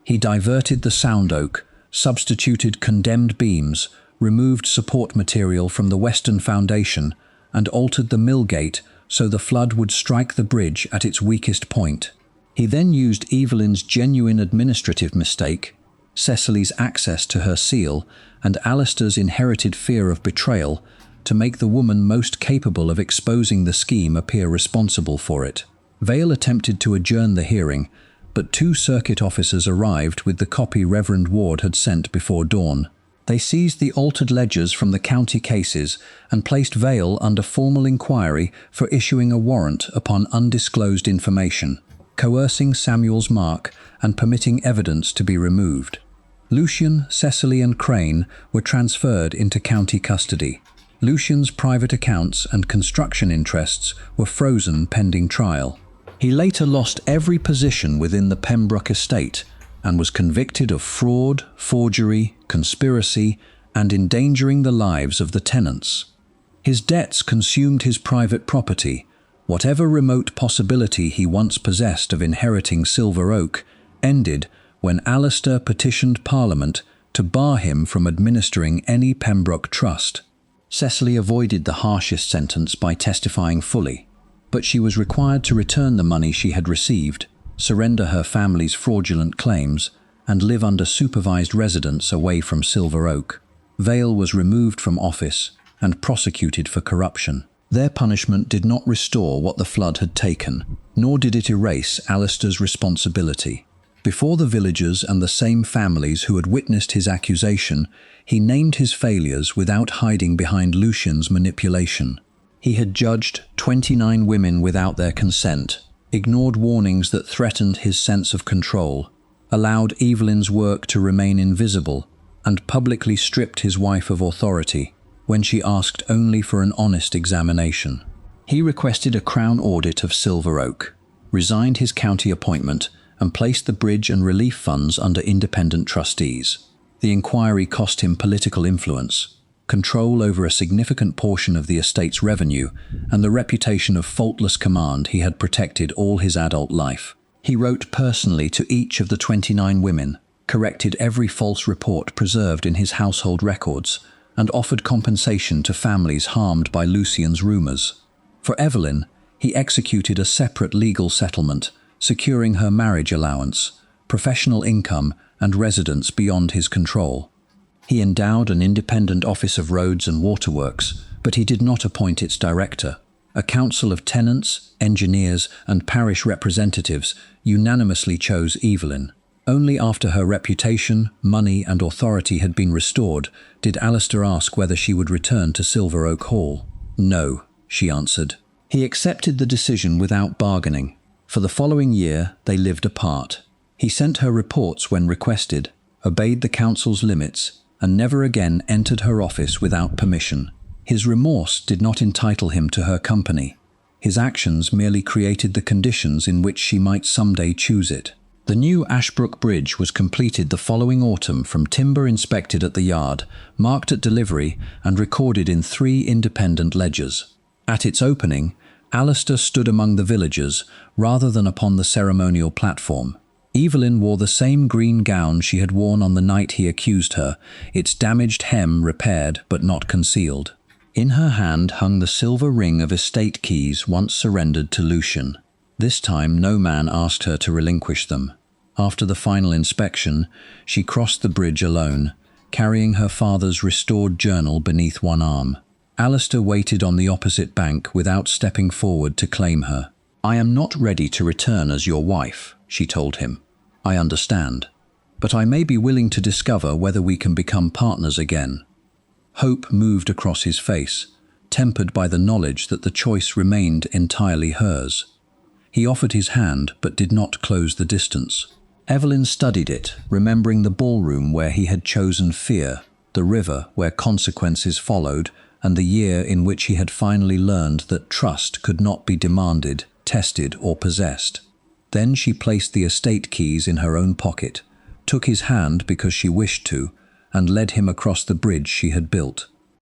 He diverted the sound oak, substituted condemned beams, removed support material from the western foundation, and altered the mill gate so the flood would strike the bridge at its weakest point. He then used Evelyn's genuine administrative mistake, Cecily's access to her seal, and Alistair's inherited fear of betrayal to make the woman most capable of exposing the scheme appear responsible for it. Vale attempted to adjourn the hearing, but 2 circuit officers arrived with the copy Reverend Ward had sent before dawn. They seized the altered ledgers from the county cases and placed Vale under formal inquiry for issuing a warrant upon undisclosed information, coercing Samuel's mark and permitting evidence to be removed. Lucian, Cecily and Crane were transferred into county custody. Lucian's private accounts and construction interests were frozen pending trial. He later lost every position within the Pembroke estate and was convicted of fraud, forgery, conspiracy, and endangering the lives of the tenants. His debts consumed his private property. Whatever remote possibility he once possessed of inheriting Silver Oak ended when Alistair petitioned Parliament to bar him from administering any Pembroke trust. Cecily avoided the harshest sentence by testifying fully, but she was required to return the money she had received, surrender her family's fraudulent claims, and live under supervised residence away from Silver Oak. Vale was removed from office and prosecuted for corruption. Their punishment did not restore what the flood had taken, nor did it erase Alistair's responsibility. Before the villagers and the same families who had witnessed his accusation, he named his failures without hiding behind Lucian's manipulation. He had judged 29 women without their consent, ignored warnings that threatened his sense of control, allowed Evelyn's work to remain invisible, and publicly stripped his wife of authority when she asked only for an honest examination. He requested a Crown audit of Silver Oak, resigned his county appointment, and placed the bridge and relief funds under independent trustees. The inquiry cost him political influence, control over a significant portion of the estate's revenue, and the reputation of faultless command he had protected all his adult life. He wrote personally to each of the 29 women, corrected every false report preserved in his household records, and offered compensation to families harmed by Lucian's rumours. For Evelyn, he executed a separate legal settlement, securing her marriage allowance, professional income, and residence beyond his control. He endowed an independent Office of Roads and Waterworks, but he did not appoint its director. A council of tenants, engineers, and parish representatives unanimously chose Evelyn. Only after her reputation, money, and authority had been restored did Alistair ask whether she would return to Silver Oak Hall. "No," she answered. He accepted the decision without bargaining. For the following year, they lived apart. He sent her reports when requested, obeyed the council's limits, and never again entered her office without permission. His remorse did not entitle him to her company. His actions merely created the conditions in which she might someday choose it. The new Ashbrook Bridge was completed the following autumn from timber inspected at the yard, marked at delivery, and recorded in 3 independent ledgers. At its opening, Alistair stood among the villagers rather than upon the ceremonial platform. Evelyn wore the same green gown she had worn on the night he accused her, its damaged hem repaired but not concealed. In her hand hung the silver ring of estate keys once surrendered to Lucian. This time no man asked her to relinquish them. After the final inspection, she crossed the bridge alone, carrying her father's restored journal beneath one arm. Alistair waited on the opposite bank without stepping forward to claim her. "I am not ready to return as your wife," she told him. "I understand. But I may be willing to discover whether we can become partners again." Hope moved across his face, tempered by the knowledge that the choice remained entirely hers. He offered his hand but did not close the distance. Evelyn studied it, remembering the ballroom where he had chosen fear, the river where consequences followed, and the year in which he had finally learned that trust could not be demanded, tested, or possessed. Then she placed the estate keys in her own pocket, took his hand because she wished to, and led him across the bridge she had built.